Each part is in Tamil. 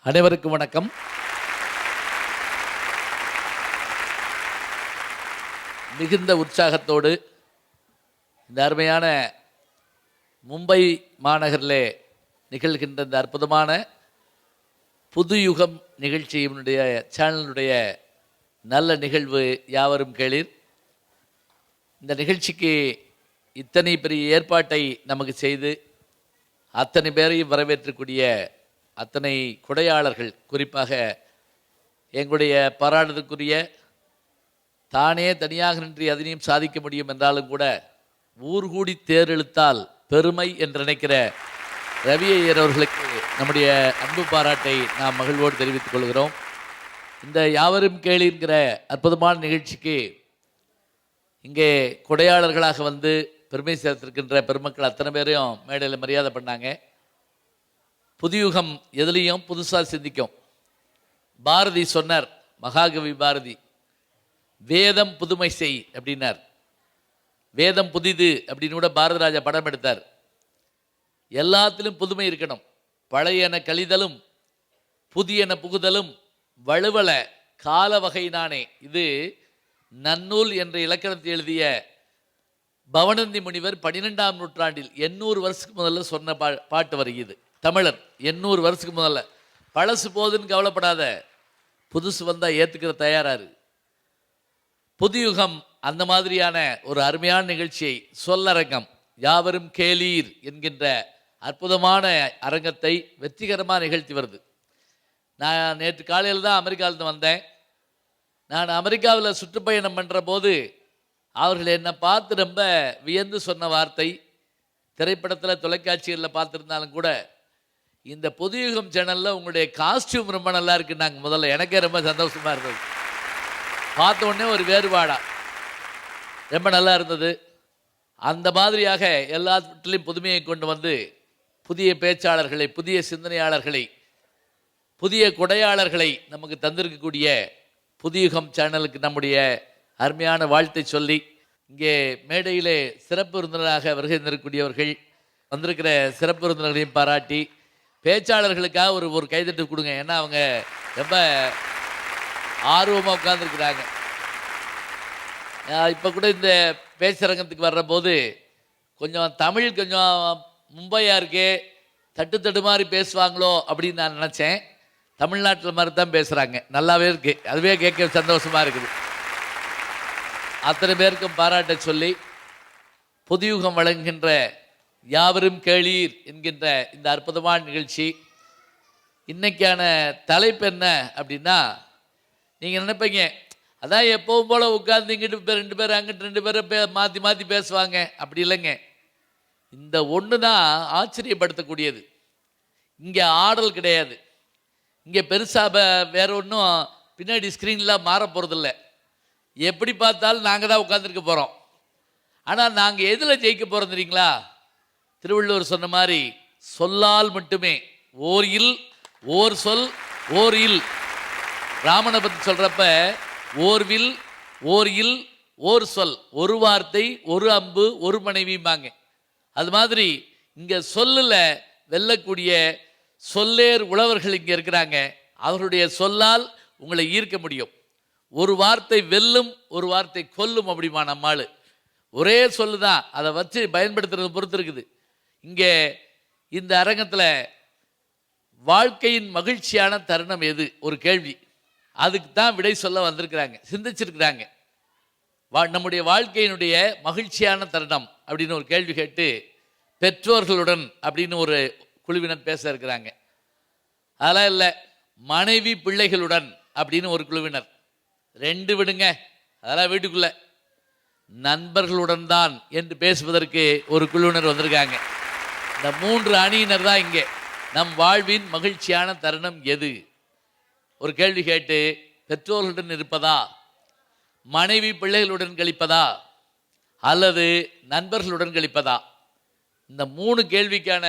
அனைவருக்கும் வணக்கம். மிகுந்த உற்சாகத்தோடு இந்த அருமையான மும்பை மாநகரிலே நிகழ்கின்ற இந்த அற்புதமான புதுயுகம் நிகழ்ச்சியினுடைய சேனலுடைய நல்ல நிகழ்வு யாவரும் கேளீர். இந்த நிகழ்ச்சிக்கு இத்தனை பெரிய ஏற்பாட்டை நமக்கு செய்து அத்தனை பேரையும் வரவேற்றக்கூடிய அத்தனை கொடையாளர்கள், குறிப்பாக எங்களுடைய பாராட்டுதற்குரிய தானே தனியாக நின்று அதனையும் சாதிக்க முடியும் என்றாலும் கூட ஊர் கூடி தேரெழுத்தால் பெருமை என்று நினைக்கிற ரவி ஐயர் அவர்களுக்கு நம்முடைய அன்பு பாராட்டை நாம் மகிழ்வோடு தெரிவித்துக் கொள்கிறோம். இந்த யாவரும் கேளிங்கிற அற்புதமான நிகழ்ச்சிக்கு இங்கே கொடையாளர்களாக வந்து பெருமை சேர்த்திருக்கின்ற பெருமக்கள் அத்தனை பேரையும் மேடையில் மரியாதை பண்ணாங்க. புதுயுகம் எதுலேயும் புதுசாக சிந்திக்கும். பாரதி சொன்னார், மகாகவி பாரதி, வேதம் புதுமை செய் அப்படின்னார். வேதம் புதிது அப்படின்னு கூட பாரதிராஜா படம் எடுத்தார். எல்லாத்திலும் புதுமை இருக்கணும். பழையன கழிதலும் புதியன புகுதலும் வலுவல கால வகை நானே. இது நன்னூல் என்ற இலக்கணத்தை எழுதிய பவனந்தி முனிவர் 12ஆம் நூற்றாண்டில் 800 வருஷத்துக்கு முதல்ல சொன்ன பாட்டு வருகிறது. தமிழர் 800 வருஷத்துக்கு முதல்ல. பழசு போகுதுன்னு கவலைப்படாத, புதுசு வந்தால் ஏற்றுக்கிற தயாராரு. புதுயுகம் அந்த மாதிரியான ஒரு அருமையான நிகழ்ச்சியை, சொல்லரங்கம் யாவரும் கேளீர் என்கின்ற அற்புதமான அரங்கத்தை வெற்றிகரமாக நிகழ்த்தி வருது. நான் நேற்று காலையில் தான் அமெரிக்காவிலிருந்து வந்தேன். நான் அமெரிக்காவில் சுற்றுப்பயணம் பண்ணுற போது அவர்கள் என்னை பார்த்து ரொம்ப வியந்து சொன்ன வார்த்தை, திரைப்படத்தில் தொலைக்காட்சிகளில் பார்த்துருந்தாலும் கூட, இந்த புதுயுகம் சேனலில் உங்களுடைய காஸ்டியூம் ரொம்ப நல்லா இருக்குது. நாங்கள் முதல்ல எனக்கே ரொம்ப சந்தோஷமாக இருந்தது. பார்த்த உடனே ஒரு வேறுபாடா ரொம்ப நல்லா இருந்தது. அந்த மாதிரியாக எல்லாத்திலையும் புதுமையை கொண்டு வந்து புதிய பேச்சாளர்களை, புதிய சிந்தனையாளர்களை, புதிய கொடையாளர்களை நமக்கு தந்திருக்கக்கூடிய புதுயுகம் சேனலுக்கு நம்முடைய அருமையான வாழ்த்தை சொல்லி, இங்கே மேடையிலே சிறப்பு விருந்தினராக வருகை தரக்கூடியவர்கள், வந்திருக்கிற சிறப்பு விருந்தினர்களையும் பாராட்டி, பேச்சாளர்களுக்காக ஒரு கைதட்டு கொடுங்க. ஏன்னா அவங்க ரொம்ப ஆர்வமாக உட்கார்ந்துருக்கிறாங்க. இப்போ கூட இந்த பேச்சரங்கத்துக்கு வர்ற போது கொஞ்சம் தமிழ் கொஞ்சம் மும்பையாக இருக்கே, தட்டு மாதிரி பேசுவாங்களோ அப்படின்னு நான் நினச்சேன். தமிழ்நாட்டில் மாதிரி தான் பேசுகிறாங்க. நல்லாவே இருக்குது. அதுவே கேட்க சந்தோஷமாக இருக்குது. அத்தனை பேருக்கும் பாராட்ட சொல்லி, புதுயுகம் வழங்குகின்ற யாவரும் கேளீர் என்கின்ற இந்த அற்புதமான நிகழ்ச்சி, இன்னைக்கான தலைப்பு என்ன அப்படின்னா, நீங்கள் நினைப்பீங்க அதான் எப்பவும் போல் உட்கார்ந்து இங்கிட்டு 2 பேர் அங்கிட்டு 2 பேரை மாற்றி மாற்றி பேசுவாங்க. அப்படி இல்லைங்க. இந்த ஒன்று தான் ஆச்சரியப்படுத்தக்கூடியது. இங்கே ஆடல் கிடையாது. இங்கே பெருசாக வேற ஒன்றும் பின்னாடி ஸ்க்ரீன்லாம் மாற போகிறதில்ல. எப்படி பார்த்தாலும் நாங்கள் தான் உட்காந்துருக்க போகிறோம். ஆனால் நாங்கள் எதில் ஜெயிக்க போகிறோம் தெரியுங்களா? திருவள்ளுவர் சொன்ன மாதிரி, சொல்லால் மட்டுமே ஓர் இல் ஓர் சொல் ஓர் இல். ராமனை பற்றி சொல்கிறப்ப ஓர் வில் ஓர் இல் ஓர் சொல், ஒரு வார்த்தை ஒரு அம்பு ஒரு மனைவிம்பாங்க. அது மாதிரி இங்கே சொல்லில் வெல்லக்கூடிய சொல்லேர் உழவர்கள் இங்கே இருக்கிறாங்க. அவருடைய சொல்லால் உங்களை ஈர்க்க முடியும். ஒரு வார்த்தை வெல்லும், ஒரு வார்த்தை கொல்லும் அப்படிமா நம்மாள். ஒரே சொல்லு தான், அதை வச்சு பயன்படுத்துறது பொறுத்து இருக்குது. இங்கே இந்த அரங்கத்தில் வாழ்க்கையின் மகிழ்ச்சியான தருணம் எது ஒரு கேள்வி. அதுக்கு தான் விடை சொல்ல வந்திருக்கிறாங்க, சிந்திச்சிருக்கிறாங்க. நம்முடைய வாழ்க்கையினுடைய மகிழ்ச்சியான தருணம் அப்படின்னு ஒரு கேள்வி கேட்டு, பெற்றோர்களுடன் அப்படின்னு ஒரு குழுவினர் பேச இருக்கிறாங்க. அதெல்லாம் இல்லை, மனைவி பிள்ளைகளுடன் அப்படின்னு ஒரு குழுவினர். 2 விடுங்க, அதெல்லாம் வீட்டுக்குள்ள. நண்பர்களுடன் தான் என்று பேசுவதற்கு ஒரு குழுவினர் வந்திருக்காங்க. இந்த 3 அணியினர் தான் இங்கே. நம் வாழ்வின் மகிழ்ச்சியான தருணம் எது ஒரு கேள்வி கேட்டு, பெற்றோர்களுடன் இருப்பதா, மனைவி பிள்ளைகளுடன் கழிப்பதா, அல்லது நண்பர்களுடன் கழிப்பதா? இந்த 3 கேள்விக்கான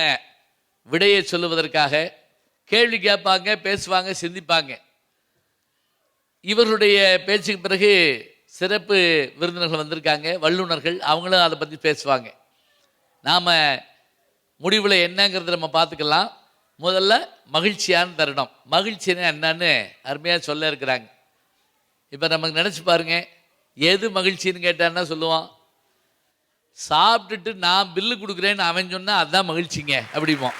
விடையை சொல்லுவதற்காக கேள்வி கேட்பாங்க, பேசுவாங்க, சிந்திப்பாங்க. இவர்களுடைய பேச்சுக்கு பிறகு சிறப்பு விருந்தினர்கள் வந்திருக்காங்க, வல்லுநர்கள். அவங்களும் அதை பற்றி பேசுவாங்க. நாம் முடிவில் என்னங்கிறத நம்ம பார்த்துக்கலாம். முதல்ல மகிழ்ச்சியான தருணம். மகிழ்ச்சின்னா என்னன்னு அருமையாக சொல்ல இருக்கிறாங்க. இப்போ நமக்கு நினச்சி பாருங்க, எது மகிழ்ச்சின்னு கேட்டான்னா சொல்லுவான், சாப்பிட்டுட்டு நான் பில்லு கொடுக்குறேன்னு அவன் சொன்னால் அதுதான் மகிழ்ச்சிங்க அப்படிம்போம்.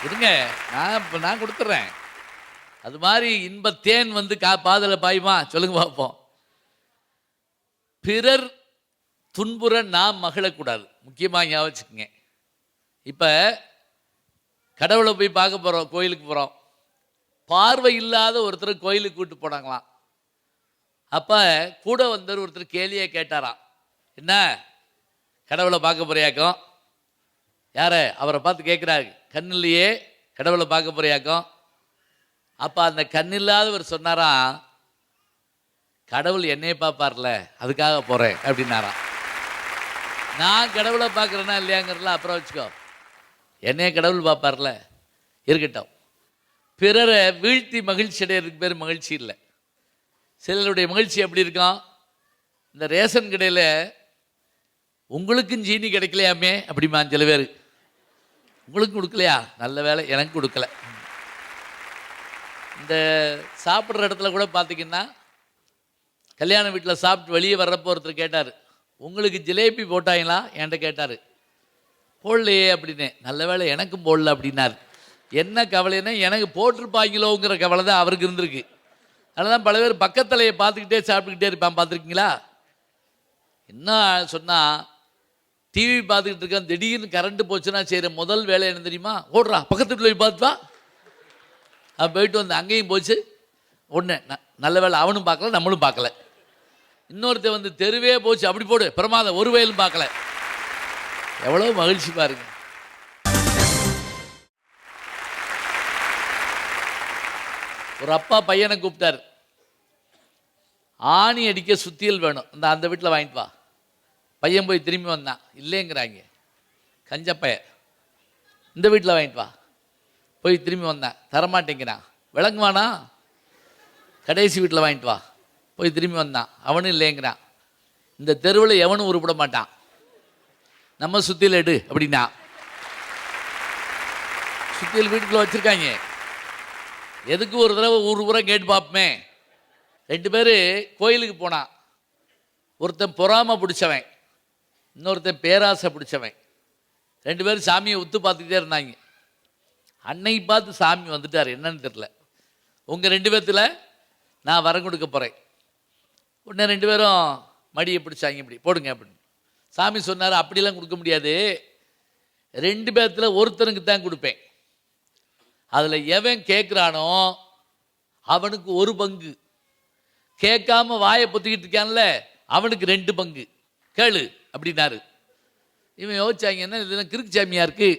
இருங்க, நான் கொடுத்துட்றேன். அது மாதிரி இன்பத்தேன் வந்து பாதல பாயுமா சொல்லுங்க பார்ப்போம். பிறர் துன்புற நாம் மகிழக்கூடாது, முக்கியமாக ஞாபகம் வச்சுக்கோங்க. இப்போ கடவுளை போய் பார்க்க போகிறோம், கோயிலுக்கு போகிறோம். பார்வை இல்லாத ஒருத்தர் கோயிலுக்கு கூப்பிட்டு போனாங்களாம். அப்போ கூட வந்தவர் ஒருத்தர் கேலியே கேட்டாராம், என்ன கடவுளை பார்க்க போறியாக்கும்? யார அவரை பார்த்து கேட்குறாரு, கண்ணில்லையே கடவுளை பார்க்க போறியாக்கும்? அப்போ அந்த கண்ணில்லாதவர் சொன்னாராம், கடவுள் என்னையே பார்ப்பார்ல அதுக்காக போகிறேன் அப்படின்னாராம். நான் கடவுளை பார்க்குறேன்னா இல்லையாங்கிறதுல அப்புறம் வச்சுக்கோ, என்னையே கடவுள் பார்ப்பார்ல இருக்கட்டும். பிறரை வீழ்த்தி மகிழ்ச்சி அடையிறதுக்கு பேர் மகிழ்ச்சி இல்லை. சிலருடைய மகிழ்ச்சி எப்படி இருக்கும், இந்த ரேஷன் கடையில் உங்களுக்கும் ஜீனி கிடைக்கலையாமே அப்படிமா சில பேர். உங்களுக்கும் கொடுக்கலையா, நல்ல வேலை எனக்கு கொடுக்கல. இந்த சாப்பிட்ற இடத்துல கூட பார்த்தீங்கன்னா, கல்யாண வீட்டில் சாப்பிட்டு வெளியே வர்றப்போ ஒருத்தர் கேட்டார், உங்களுக்கு ஜிலேபி போட்டாங்களா என்கிட்ட கேட்டார். போடலையே அப்படின்னு. நல்ல வேலை எனக்கும் போடல அப்படின்னார். என்ன கவலைன்னா, எனக்கு போட்டிருப்பாங்களோங்கிற கவலை தான் அவருக்கு இருந்திருக்கு. அதனால தான் பல பேர் பக்கத்தலையை பார்த்துக்கிட்டே சாப்பிட்டுக்கிட்டே இருப்பான், பார்த்துருக்கீங்களா? என்ன சொன்னால், டிவி பார்த்துக்கிட்டு இருக்கான், திடீர்னு கரண்ட்டு போச்சுன்னா செய்கிற முதல் வேலை என்ன தெரியுமா, ஓடுறா பக்கத்து போய் பார்த்துவா. போயிட்டு வந்து அங்கேயும் போச்சு. ஒன்று நல்ல வேலை அவனும் பார்க்கல நம்மளும் பார்க்கல. இன்னொருத்த வந்து தெருவே போச்சு, அப்படி போடு பிரமாதம், ஒரு வயலும் பார்க்கல. எவ்வளோ மகிழ்ச்சி பாருங்க. ஒரு அப்பா பையனை கூப்பிட்டார், ஆணி அடிக்க சுத்தியல் வேணும், அந்த வீட்டில் வாங்கிட்டு வா. பையன் போய் திரும்பி வந்தான், இல்லைங்கிறாங்க கஞ்சப்பைய. இந்த வீட்டில் வாங்கிட்டு வா. போய் திரும்பி வந்தேன், தரமாட்டேங்கிறான். விளங்குவானா, கடைசி வீட்டில் வாங்கிட்டு வா. போய் திரும்பி வந்தான், அவனும் இல்லைங்கிறான். இந்த தெருவில் எவனும் உருப்பிட மாட்டான், நம்ம சுத்தியல் எடு அப்படின்னா. சுத்தியல் வீட்டுக்குள்ள வச்சுருக்காங்க, எதுக்கு ஒரு தடவை ஊரை கேட்டு பார்ப்போமே. 2 பேர் கோயிலுக்கு போனான். ஒருத்தன் பொறாமை பிடிச்சவன், இன்னொருத்தன் பேராசை பிடிச்சவன். 2 பேரும் சாமியை உத்து பார்த்துக்கிட்டே இருந்தாங்க. அன்னைக்கு பார்த்து சாமி வந்துட்டார், என்னன்னு தெரியல. உங்கள் 2 பேர்த்தில் நான் வரம் கொடுக்க போகிறேன். உடனே 2 பேரும் மடியை பிடிச்சாங்க, இப்படி போடுங்க அப்படின்னு. சாமி சொன்னார், அப்படிலாம் கொடுக்க முடியாது, 2 பேர்த்தில் ஒருத்தனுக்கு தான் கொடுப்பேன். அதில் எவன் கேட்குறானோ அவனுக்கு 1 பங்கு, கேட்காம வாயை பொத்திக்கிட்டு இருக்கான்ல அவனுக்கு 2 பங்கு கேளு அப்படின்னாரு. இவன் யோசிச்சாங்க, என்ன இதுதான் கிறுக்கு சாமியா இருக்கு,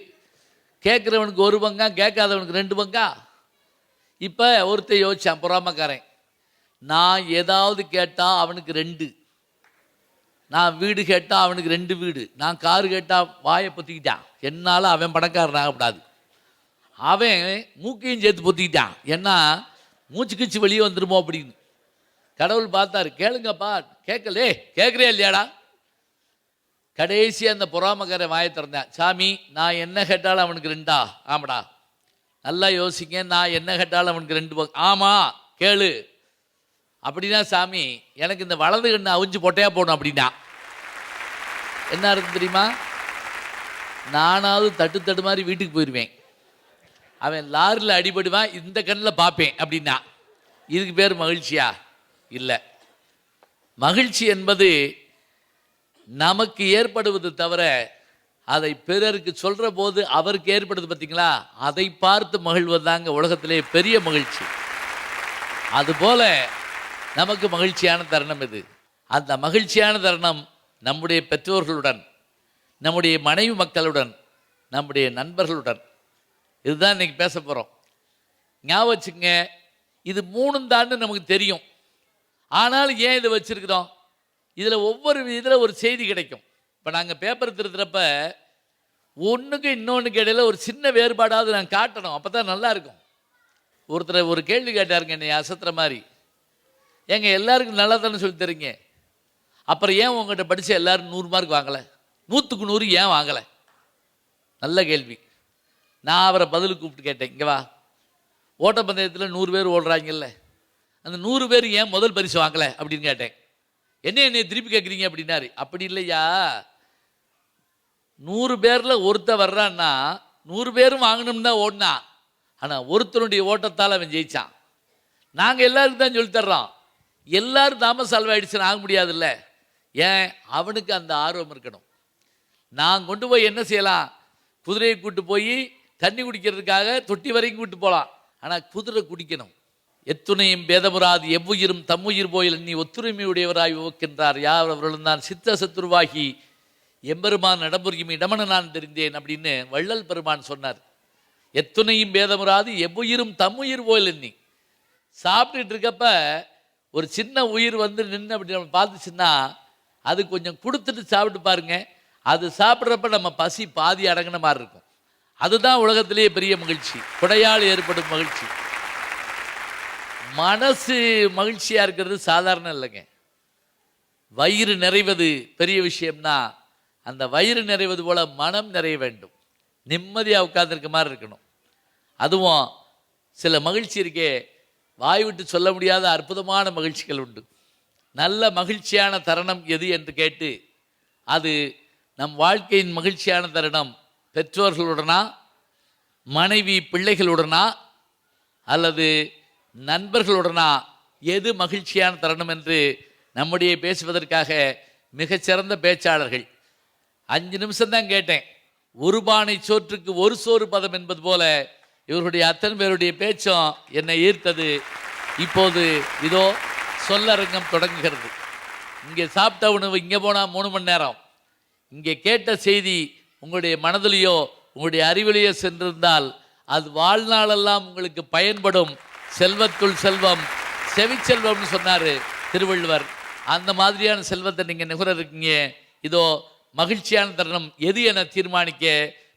கேட்குறவனுக்கு 1 பங்கா கேட்காதவனுக்கு 2 பங்கா. இப்போ ஒருத்தர் யோசிச்சான், பொறாமக்காரன், நான் ஏதாவது கேட்டால் அவனுக்கு 2, நான் வீடு கேட்டால் அவனுக்கு 2 வீடு, நான் காரு கேட்டால் வாயை பொத்திக்கிட்டான், என்னால் அவன் பணக்காரன் ஆகக்கூடாது. அவன் மூக்கையும் சேர்த்து பொத்திக்கிட்டான், ஏன்னா மூச்சு கிச்சு வெளியே வந்துடுமோ அப்படின்னு. கடவுள் பார்த்தாரு, கேளுங்கப்பா, கேட்கலே கேட்குறே இல்லையாடா. கடைசி அந்த பொறாமக்காரன் வாயை திறந்தேன், சாமி நான் என்ன கேட்டாலும் அவனுக்கு 2ஆ? ஆமாடா. நல்லா யோசிங்க, நான் என்ன கேட்டாலும் அவனுக்கு 2 பங்கு. ஆமாம் கேளு. அப்படின்னா சாமி எனக்கு இந்த வலது கண்ணு அவிஞ்சு பொட்டையா போகணும் அப்படின்னா. என்ன அர்த்தம் தெரியுமா, நானாவது தட்டு மாதிரி வீட்டுக்கு போயிடுவேன், அவன் லாரியில் அடிபடுவான், இந்த கண்ணில் பார்ப்பேன் அப்படின்னா. இதுக்கு பேர் மகிழ்ச்சியா? இல்லை. மகிழ்ச்சி என்பது நமக்கு ஏற்படுவது தவிர அதை பிறருக்கு சொல்கிற போது அவருக்கு ஏற்படுது பார்த்தீங்களா, அதை பார்த்து மகிழ்வதாங்க உலகத்திலே பெரிய மகிழ்ச்சி. அதுபோல நமக்கு மகிழ்ச்சியான தருணம் இது. அந்த மகிழ்ச்சியான தருணம் நம்முடைய பெற்றோர்களுடன், நம்முடைய மனைவி மக்களுடன், நம்முடைய நண்பர்களுடன். இதுதான் இன்னைக்கு பேச போகிறோம். ஞாபகம் வச்சுங்க, இது 3 தான்னு நமக்கு தெரியும். ஆனாலும் ஏன் இதை வச்சுருக்கிறோம், இதில் ஒவ்வொரு இதில் ஒரு செய்தி கிடைக்கும். இப்போ நாங்கள் பேப்பர் திருத்துறப்ப ஒன்றுக்கு இன்னொன்றுக்கு இடையில ஒரு சின்ன வேறுபாடாவது நான் காட்டணும், அப்போ தான் நல்லாயிருக்கும். ஒருத்தர் ஒரு கேள்வி கேட்டாருங்க என்னை அசத்துற மாதிரி, ஏங்க எல்லாருக்கும் நல்லா தானே சொல்லி தரீங்க, அப்புறம் ஏன் உங்கள்கிட்ட படித்த எல்லோரும் 100 மார்க் வாங்கலை, 100க்கு 100 ஏன் வாங்கலை? நல்ல கேள்வி. நான் அவரை பதிலுக்கு கூப்பிட்டு கேட்டேன், இங்கே வா, ஓட்டப்பந்தயத்தில் 100 பேர் ஓடுறாங்கல்ல, அந்த 100 பேர் ஏன் முதல் பரிசு வாங்கலை அப்படின்னு கேட்டேன். என்னை திருப்பி கேட்குறீங்க அப்படின்னாரு. அப்படி இல்லையா, 100 பேரில் ஒருத்தர் வர்றான்னா 100 பேரும் வாங்கணும்னு தான் ஓடினான். ஆனால் ஒருத்தருடைய ஓட்டத்தால் அவன் ஜெயிச்சான். நாங்கள் எல்லாருக்கும் தான் சொல்லித்தர்றோம். எல்லாரும் தாமஸ் ஆல்வா எடிசன் ஆக முடியாதுல்ல. ஏன்? அவனுக்கு அந்த ஆர்வம் இருக்கணும். நான் கொண்டு போய் என்ன செய்யலாம், குதிரையை கூட்டு போய் தண்ணி குடிக்கிறதுக்காக தொட்டி வரைக்கும் கூட்டு போகலாம். ஆனால் குதிரை குடிக்கணும். எத்துணையும் பேதமுறாது எவ்வுயிரும் தம்முயிர் போயில் நீ ஒத்துரிமையுடையவராய் ஓக்கின்றார் யார் அவர்களும் தான் சித்த சத்துருவாகி எம்பெருமான் நடம்புரியும் இடமன நான் தெரிந்தேன் அப்படின்னு வள்ளல் பெருமான் சொன்னார். எத்துணையும் பேதமுறாது எவ்வுயிரும் தம்முயிர் போயில் எண்ணி. சாப்பிட்டுட்டு இருக்கப்ப ஒரு சின்ன உயிர் வந்து நின்று அப்படி நம்ம பார்த்துச்சுன்னா அது கொஞ்சம் கொடுத்துட்டு சாப்பிட்டு பாருங்க. அது சாப்பிட்றப்ப நம்ம பசி பாதி அடங்கின மாதிரி இருக்கும். அதுதான் உலகத்திலேயே பெரிய மகிழ்ச்சி, கொடையால் ஏற்படும் மகிழ்ச்சி. மனசு மகிழ்ச்சியாக இருக்கிறது சாதாரணம் இல்லைங்க. வயிறு நிறைவது பெரிய விஷயம்னா அந்த வயிறு நிறைவது போல் மனம் நிறைய வேண்டும். நிம்மதியாக உட்கார்ந்துருக்க மாதிரி இருக்கணும். அதுவும் சில மகிழ்ச்சி இருக்கே, வாய் விட்டு சொல்ல முடியாத அற்புதமான மகிழ்ச்சிகள் உண்டு. நல்ல மகிழ்ச்சியான தருணம் எது என்று கேட்டு, அது நம் வாழ்க்கையின் மகிழ்ச்சியான தருணம் பெற்றோர்களுடனா, மனைவி பிள்ளைகளுடனா, அல்லது நண்பர்களுடனா, எது மகிழ்ச்சியான தருணம் என்று நம்முடைய பேசுவதற்காக மிகச்சிறந்த பேச்சாளர்கள். 5 நிமிஷம்தான் கேட்டேன். ஒரு பானை சோற்றுக்கு ஒரு சோறு பதம் என்பது போல இவருடைய அத்தனை பேருடைய பேச்சும் என்னை ஈர்த்தது. இப்போது இதோ சொல்லரங்கம் தொடங்குகிறது. இங்கே சாப்பிட்ட உணவு இங்கே போனால் 3 மணி நேரம். இங்கே கேட்ட செய்தி உங்களுடைய மனதிலேயோ உங்களுடைய அறிவிலேயோ சென்றிருந்தால் அது வாழ்நாளெல்லாம் உங்களுக்கு பயன்படும். செல்வத்துள் செல்வம் செவிச்செல்வம்னு சொன்னார் திருவள்ளுவர். அந்த மாதிரியான செல்வத்தை நீங்கள் நுகர இருக்கீங்க. இதோ மகிழ்ச்சியான தருணம் எது என தீர்மானிக்க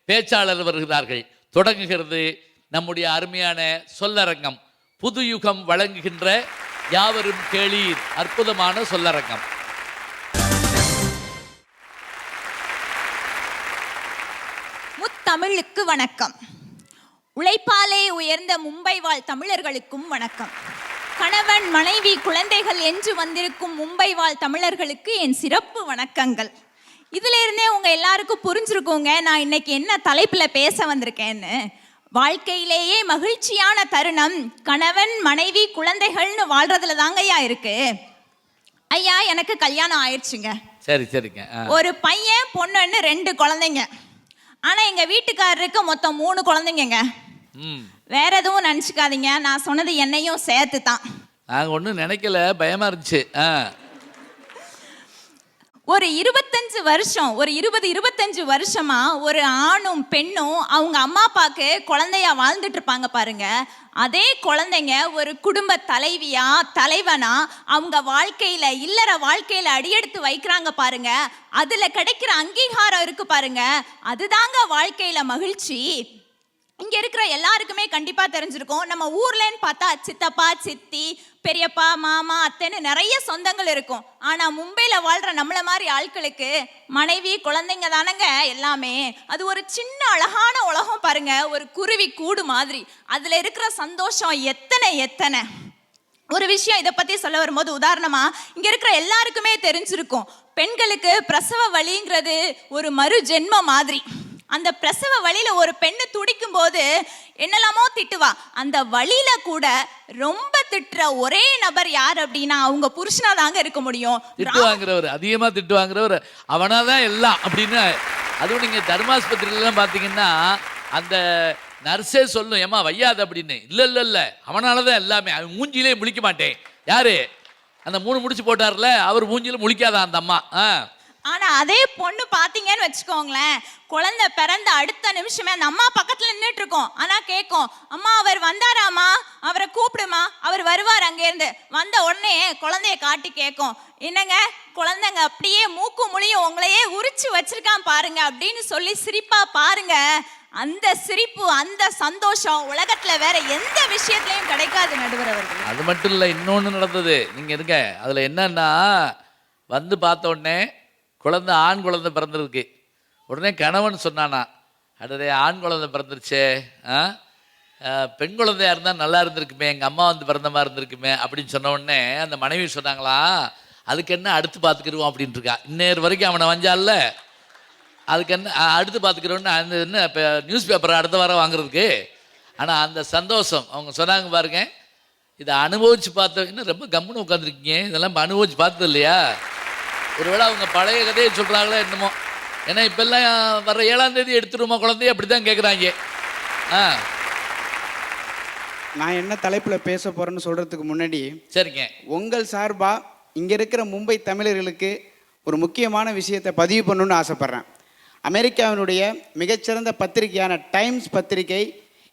பேச்சாளர் வருகிறார்கள். தொடங்குகிறது நம்முடைய அருமையான சொல்லரங்கம். புது யுகம் வழங்குகின்ற யாவரும் கேளீர் அற்புதமான சொல்லரங்கம். முத்தமிழுக்கு வணக்கம். உழைப்பாலே உயர்ந்த மும்பை வாழ் தமிழர்களுக்கும் வணக்கம். கணவன் மனைவி குழந்தைகள் என்று வந்திருக்கும் மும்பை வாழ் தமிழர்களுக்கு என் சிறப்பு வணக்கங்கள். இதுல இருந்தே உங்க எல்லாருக்கும் புரிஞ்சிருக்கோங்க நான் இன்னைக்கு என்ன தலைப்புல பேச வந்திருக்கேன்னு. வாழ்க்கையிலேயே மகிழ்ச்சியான தருணம் கணவன் மனைவி குழந்தைகள்னு வாழ்றதுல தாங்கய்யா இருக்கு. ஐயா, எனக்கு கல்யாணம் ஆயிடுச்சுங்க. சரி சரிங்க. ஒரு பையன் பொண்ணுன்னு 2 குழந்தைங்க. ஆனா எங்க வீட்டுக்காரருக்கு மொத்தம் 3 குழந்தைங்க. வேற எதுவும் நினைச்சுக்காதீங்க, நான் சொன்னது என்னையும் சேர்த்து தான். நாங்கள் ஒன்றும் நினைக்கல, பயமா இருந்துச்சு. ஒரு 25 வருஷம், ஒரு 20-25 வருஷமா ஒரு ஆணும் பெண்ணும் அவங்க அம்மா அப்பாவுக்கு குழந்தையா வாழ்ந்துட்டு இருப்பாங்க பாருங்க. அதே குழந்தைங்க ஒரு குடும்ப தலைவியா தலைவனா அவங்க வாழ்க்கையில இல்லற வாழ்க்கையில அடியெடுத்து வைக்கிறாங்க பாருங்க. அதுல கிடைக்கிற அங்கீகாரம் இருக்கு பாருங்க, அதுதாங்க வாழ்க்கையில மகிழ்ச்சி. இங்க இருக்கிற எல்லாருக்குமே கண்டிப்பா தெரிஞ்சிருக்கும். நம்ம ஊர்லன்னு பார்த்தா சித்தப்பா சித்தி பெரியப்பா மாமா அத்தைன்னு நிறைய சொந்தங்கள் இருக்கும். ஆனா மும்பையில வாழ்ற நம்மள மாதிரி ஆட்களுக்கு மனைவி குழந்தைங்க தானங்க எல்லாமே. அது ஒரு சின்ன அழகான உலகம் பாருங்க, ஒரு குருவி கூடு மாதிரி. அதுல இருக்கிற சந்தோஷம் எத்தனை எத்தனை. ஒரு விஷயம் இதை பத்தி சொல்ல வரும்போது, உதாரணமா இங்க இருக்கிற எல்லாருக்குமே தெரிஞ்சிருக்கும், பெண்களுக்கு பிரசவ வலிங்கிறது ஒரு மறு ஜென்ம மாதிரி. அந்த பிரசவ வலியில ஒரு பெண்ணு துடிக்கும் போது என்னெல்லாமோ திட்டுவா. அந்த வலியில கூட ரொம்ப திட்டுற ஒரே நபர் யார் அப்படின்னா அவங்க புருஷனா தாங்க இருக்க முடியும். திட்டு வாங்குறவர், அதிகமா திட்டு வாங்குறவர் அவனாதான் எல்லாம் அப்படின்னு. அதுவும் நீங்க தர்மாஸ்பத்திரிலாம் பாத்தீங்கன்னா அந்த நர்ஸே சொல்லும், ஏமா வையாது அப்படின்னு. இல்ல இல்ல இல்ல, அவனாலதான் எல்லாமே. அவன் மூஞ்சிலே முழிக்க மாட்டேன். யாரு அந்த 3 முடிச்சு போட்டார்ல, அவர் மூஞ்சில முழிக்காதான் அந்த அம்மா. ஆனா அதே பொண்ணு பாத்தீங்கன்னு வச்சுக்கோங்களேன், குழந்தை பிறந்த அடுத்த நிமிஷமே அந்த அம்மா பக்கத்துல நின்றுட்டு இருக்கோம். ஆனா கேட்கும், அம்மா அவர் வந்தாராமா, அவரை கூப்பிடுமா, அவர் வருவார். அங்க இருந்து வந்த உடனே குழந்தைய காட்டி கேட்கும், என்னங்க குழந்தைங்க அப்படியே மூக்கு முழியும் உங்களையே உரிச்சு வச்சிருக்கான் பாருங்க அப்படின்னு சொல்லி சிரிப்பா பாருங்க. அந்த சிரிப்பு அந்த சந்தோஷம் உலகத்துல வேற எந்த விஷயத்திலையும் கிடைக்காது நடுவர் அவர்கள். அது மட்டும் இல்ல, இன்னொன்னு நடந்தது. நீங்க இருக்க அதுல என்னன்னா, வந்து பார்த்த உடனே குழந்தை ஆண் குழந்தை பிறந்திருக்கு. உடனே கணவன் சொன்னானா, அடடே ஆண் குழந்தை பிறந்துருச்சே, பெண் குழந்தையா இருந்தால் நல்லா இருந்திருக்குமே, எங்கள் அம்மா வந்து பிறந்த மாதிரி இருந்திருக்குமே அப்படின்னு சொன்ன உடனே அந்த மனைவி சொன்னாங்களா, அதுக்கு என்ன அடுத்து பார்த்துக்கிடுவோம் அப்படின்ட்டு இருக்கா. இன்னேறு வரைக்கும் அவனை வந்தால அதுக்கு என்ன அடுத்து பார்த்துக்கிறோன்னு அந்த என்ன இப்போ நியூஸ் பேப்பரை அடுத்த வாரம் வாங்குறதுக்கு. ஆனால் அந்த சந்தோஷம் அவங்க சொன்னாங்க பாருங்க, இதை அனுபவித்து பார்த்த இன்னும் ரொம்ப கம்முன்னு உட்காந்துருக்கீங்க, இதெல்லாம் இப்போ அனுபவித்து பார்த்தது இல்லையா? ஒருவேளை அவங்க பழைய கதையை சொல்கிறாங்களே என்னமோ. ஏன்னா இப்போல்லாம் வர 7ஆம் தேதி எடுத்துருமா குழந்தைய அப்படி தான் கேட்குறாங்க. நான் என்ன தலைப்பில் பேச போகிறேன்னு சொல்கிறதுக்கு முன்னாடி சரிங்க, உங்கள் சார்பாக இங்கே இருக்கிற மும்பை தமிழர்களுக்கு ஒரு முக்கியமான விஷயத்தை பதிவு பண்ணணுன்னு ஆசைப்பட்றேன். அமெரிக்காவினுடைய மிகச்சிறந்த பத்திரிகையான டைம்ஸ் பத்திரிகை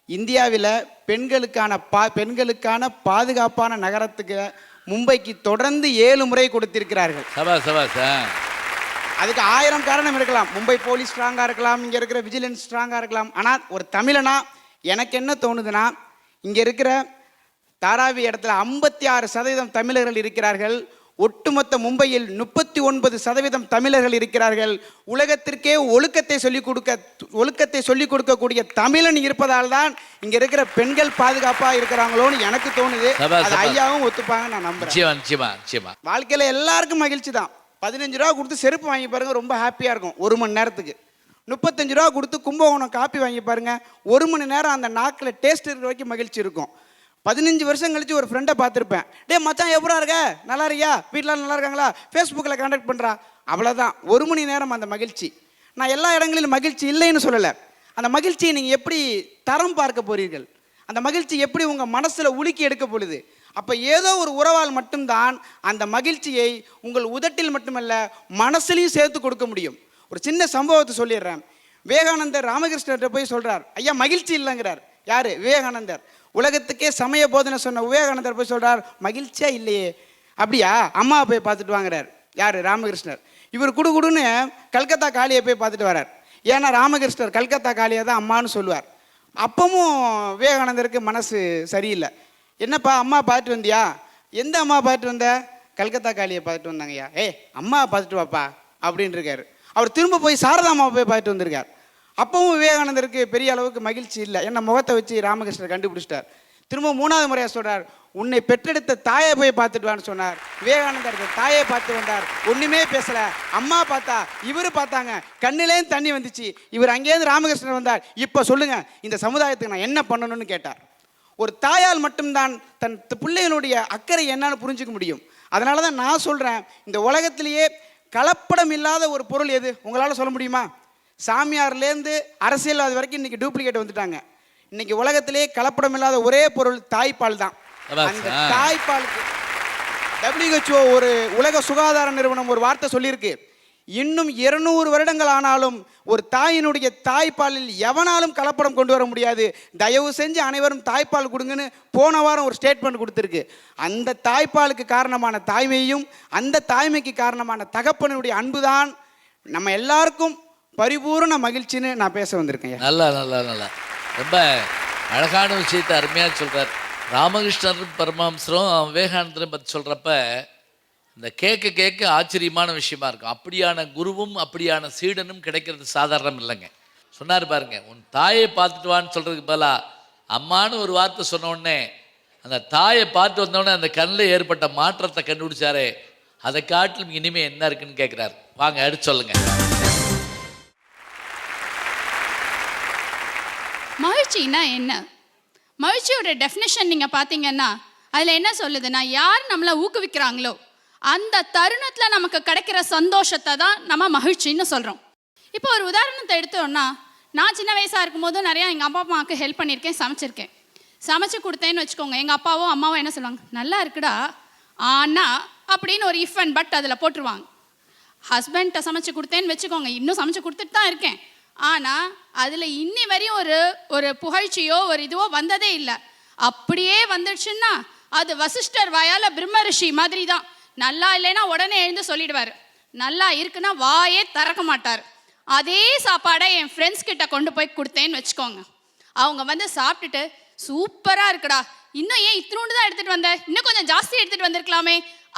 இந்தியாவில் பெண்களுக்கான பாதுகாப்பான நகரத்துக்கு மும்பைக்கு தொடர்ந்து 7 முறை கொடுத்திருக்கிறார்கள். அதுக்கு 1000 காரணம் இருக்கலாம். மும்பை போலீஸ் ஸ்ட்ராங்காக இருக்கலாம், இங்கே இருக்கிற விஜிலன்ஸ் ஸ்ட்ராங்காக இருக்கலாம். ஆனால் ஒரு தமிழனா எனக்கு என்ன தோணுதுன்னா, இங்கே இருக்கிற தாராவி இடத்துல 56% தமிழர்கள் இருக்கிறார்கள். ஒட்டுமொத்த மும்பையில் 39% தமிழர்கள் இருக்கிறார்கள். உலகத்திற்கே ஒழுக்கத்தை சொல்லிக் கொடுக்கக்கூடிய தமிழன் இருப்பதால் தான் இங்க இருக்கிற பெண்கள் பாதுகாப்பா இருக்கிறாங்களோன்னு எனக்கு தோணுது. அது ஐயாவும் ஒத்துப்பாங்க நான் நம்புறேன். வாழ்க்கையில எல்லாருக்கும் மகிழ்ச்சி தான். 15 ரூபா கொடுத்து செருப்பு வாங்கி பாருங்க, ரொம்ப ஹாப்பியா இருக்கும் 1 மணி நேரத்துக்கு. 35 ரூபா கொடுத்து கும்பகோணம் காப்பி வாங்கி பாருங்க, 1 மணி நேரம் அந்த நாக்கில் டேஸ்ட் இருக்கிற வரைக்கும் மகிழ்ச்சி இருக்கும். 15 வருஷம் கழிச்சு ஒரு ஃப்ரெண்டை பார்த்துருப்பேன், டே மச்சான் எப்படா இருக்க, நல்லா இருக்கியா, வீட்டில் நல்லா இருக்காங்களா, ஃபேஸ்புக்கில் கான்டாக்ட் பண்ணுறா, அவ்வளோதான் 1 மணி நேரம் அந்த மகிழ்ச்சி. நான் எல்லா இடங்களிலும் மகிழ்ச்சி இல்லைன்னு சொல்லலை. அந்த மகிழ்ச்சியை நீங்கள் எப்படி தரம் பார்க்க போறீர்கள், அந்த மகிழ்ச்சி எப்படி உங்கள் மனசில் உலுக்கி எடுக்க பொழுது, அப்போ ஏதோ ஒரு உறவால் மட்டும்தான் அந்த மகிழ்ச்சியை உங்கள் உதட்டில் மட்டுமல்ல மனசுலையும் சேர்த்து கொடுக்க முடியும். ஒரு சின்ன சம்பவத்தை சொல்லிடுறேன். விவேகானந்தர் ராமகிருஷ்ணர்கிட்ட போய் சொல்கிறார், ஐயா மகிழ்ச்சி இல்லைங்கிறார். யார்? விவேகானந்தர். உலகத்துக்கே சமய போதனை சொன்ன விவேகானந்தர் போய் சொல்கிறார், மகிழ்ச்சியா இல்லையே. அப்படியா, அம்மாவை போய் பார்த்துட்டு வாங்குறார். யார்? ராமகிருஷ்ணர். இவர் குடுன்னு கல்கத்தா காளியை போய் பார்த்துட்டு வரார். ஏன்னா ராமகிருஷ்ணர் கல்கத்தா காளியை தான் அம்மானு சொல்லுவார். அப்பவும் விவேகானந்தருக்கு மனசு சரியில்லை. என்னப்பா அம்மா பார்த்துட்டு வந்தியா? எந்த அம்மா பார்த்துட்டு வந்த? கல்கத்தா காளியை பார்த்துட்டு வந்தாங்கய்யா. அம்மா பார்த்துட்டு வாப்பா அப்படின்னு இருக்காரு. அவர் திரும்ப போய் சாரதா அம்மாவை போய் பார்த்துட்டு வந்திருக்கார். அப்பவும் விவேகானந்தருக்கு பெரிய அளவுக்கு மகிழ்ச்சி இல்லை. என்ன முகத்தை வச்சு ராமகிருஷ்ணர் கண்டுபிடிச்சிட்டார். திரும்ப 3வது முறையாக சொல்கிறார், உன்னை பெற்றெடுத்த தாயை போய் பார்த்துட்டு வான்னு சொன்னார். விவேகானந்தர் தாயை பார்த்து வந்தார், ஒன்றுமே பேசலை. அம்மா பார்த்தா, இவர் பார்த்தாங்க, கண்ணிலேருந்து தண்ணி வந்துச்சு. இவர் அங்கேருந்து ராமகிருஷ்ணர் வந்தார். இப்போ சொல்லுங்கள், இந்த சமுதாயத்துக்கு நான் என்ன பண்ணணும்னு கேட்டார். ஒரு தாயால் மட்டும்தான் தன் பிள்ளைகளுடைய அக்கறை என்னன்னு புரிஞ்சுக்க முடியும். அதனால தான் நான் சொல்கிறேன், இந்த உலகத்திலேயே கலப்படம் இல்லாத ஒரு பொருள் எது உங்களால் சொல்ல முடியுமா? சாமியார்லேருந்து அரசியல்வாதி வரைக்கும் இன்னைக்கு டூப்ளிகேட் வந்துட்டாங்க. இன்னைக்கு உலகத்திலேயே கலப்படம் இல்லாத ஒரே பொருள் தாய்ப்பால் தான். அந்த தாய்ப்பாலுக்கு WHO ஒரு உலக சுகாதார நிறுவனம் ஒரு வார்த்தை சொல்லியிருக்கு, இன்னும் 200 வருடங்கள் ஆனாலும் ஒரு தாயினுடைய தாய்ப்பாலில் எவனாலும் கலப்படம் கொண்டு வர முடியாது, தயவு செஞ்சு அனைவரும் தாய்ப்பால் கொடுங்கன்னு போன வாரம் ஒரு ஸ்டேட்மெண்ட் கொடுத்துருக்கு. அந்த தாய்ப்பாலுக்கு காரணமான தாய்மையும் அந்த தாய்மைக்கு காரணமான தகப்பனுடைய அன்புதான் நம்ம எல்லாருக்கும் பரிபூர்ண மகிழ்ச்சின்னு நான் பேச வந்திருக்கேன். நல்லா நல்லா நல்லா ரொம்ப அழகான விஷயத்தை அருமையாக சொல்கிறார். ராமகிருஷ்ணரும் பரமஹம்சரும் விவேகானந்தரும் பற்றி சொல்கிறப்ப இந்த கேட்க ஆச்சரியமான விஷயமா இருக்கும். அப்படியான குருவும் அப்படியான சீடனும் கிடைக்கிறது சாதாரணம் இல்லைங்க. சொன்னார் பாருங்க, உன் தாயை பார்த்துட்டு வான்னு சொல்கிறதுக்கு பதிலாக அம்மானு ஒரு வார்த்தை சொன்ன உடனே அந்த தாயை பார்த்து வந்தோடனே அந்த கண்ணில் ஏற்பட்ட மாற்றத்தை கண்டுபிடிச்சாரே, அதை காட்டிலும் இனிமே என்ன இருக்குன்னு கேட்குறாரு. வாங்க அடுத்து சொல்லுங்க. மகிழ்ச்சின்னா என்ன? மகிழ்ச்சியோட டெஃபினேஷன் நீங்கள் பார்த்தீங்கன்னா அதில் என்ன சொல்லுதுன்னா, யார் நம்மளை ஊக்குவிக்கிறாங்களோ அந்த தருணத்தில் நமக்கு கிடைக்கிற சந்தோஷத்தை தான் நம்ம மகிழ்ச்சின்னு சொல்கிறோம். இப்போ ஒரு உதாரணத்தை எடுத்தோன்னா, நான் சின்ன வயசாக இருக்கும்போது நிறையா எங்கள் அப்பா அம்மாவுக்கு ஹெல்ப் பண்ணியிருக்கேன், சமைச்சு கொடுத்தேன்னு வச்சுக்கோங்க. எங்கள் அப்பாவோ அம்மாவோ என்ன சொல்லுவாங்க, நல்லா இருக்குடா ஆனால் அப்படின்னு ஒரு இஃப் அண்ட் பட் அதில் போட்டுருவாங்க. ஹஸ்பண்ட்டை சமைச்சு கொடுத்தேன்னு வச்சுக்கோங்க, இன்னும் சமைச்சு கொடுத்துட்டு தான் இருக்கேன், ஆனால் அதில் இன்னி வரையும் ஒரு புகழ்ச்சியோ ஒரு இதுவோ வந்ததே இல்லை. அப்படியே வந்துடுச்சுன்னா அது வசிஷ்டர் வாயால் பிரம்ம ரிஷி மாதிரி தான். நல்லா இல்லைன்னா உடனே எழுந்து சொல்லிடுவார், நல்லா இருக்குன்னா வாயே திறக்க மாட்டார். அதே சாப்பாடை என் ஃப்ரெண்ட்ஸ் கிட்ட கொண்டு போய் கொடுத்தேன்னு வச்சுக்கோங்க, அவங்க வந்து சாப்பிட்டுட்டு சூப்பராக இருக்குடா, இன்னும் ஏன் இத்தினோண்டு தான் எடுத்துகிட்டு வந்தேன், இன்னும் கொஞ்சம் ஜாஸ்தி எடுத்துகிட்டு வந்திருக்கலாமே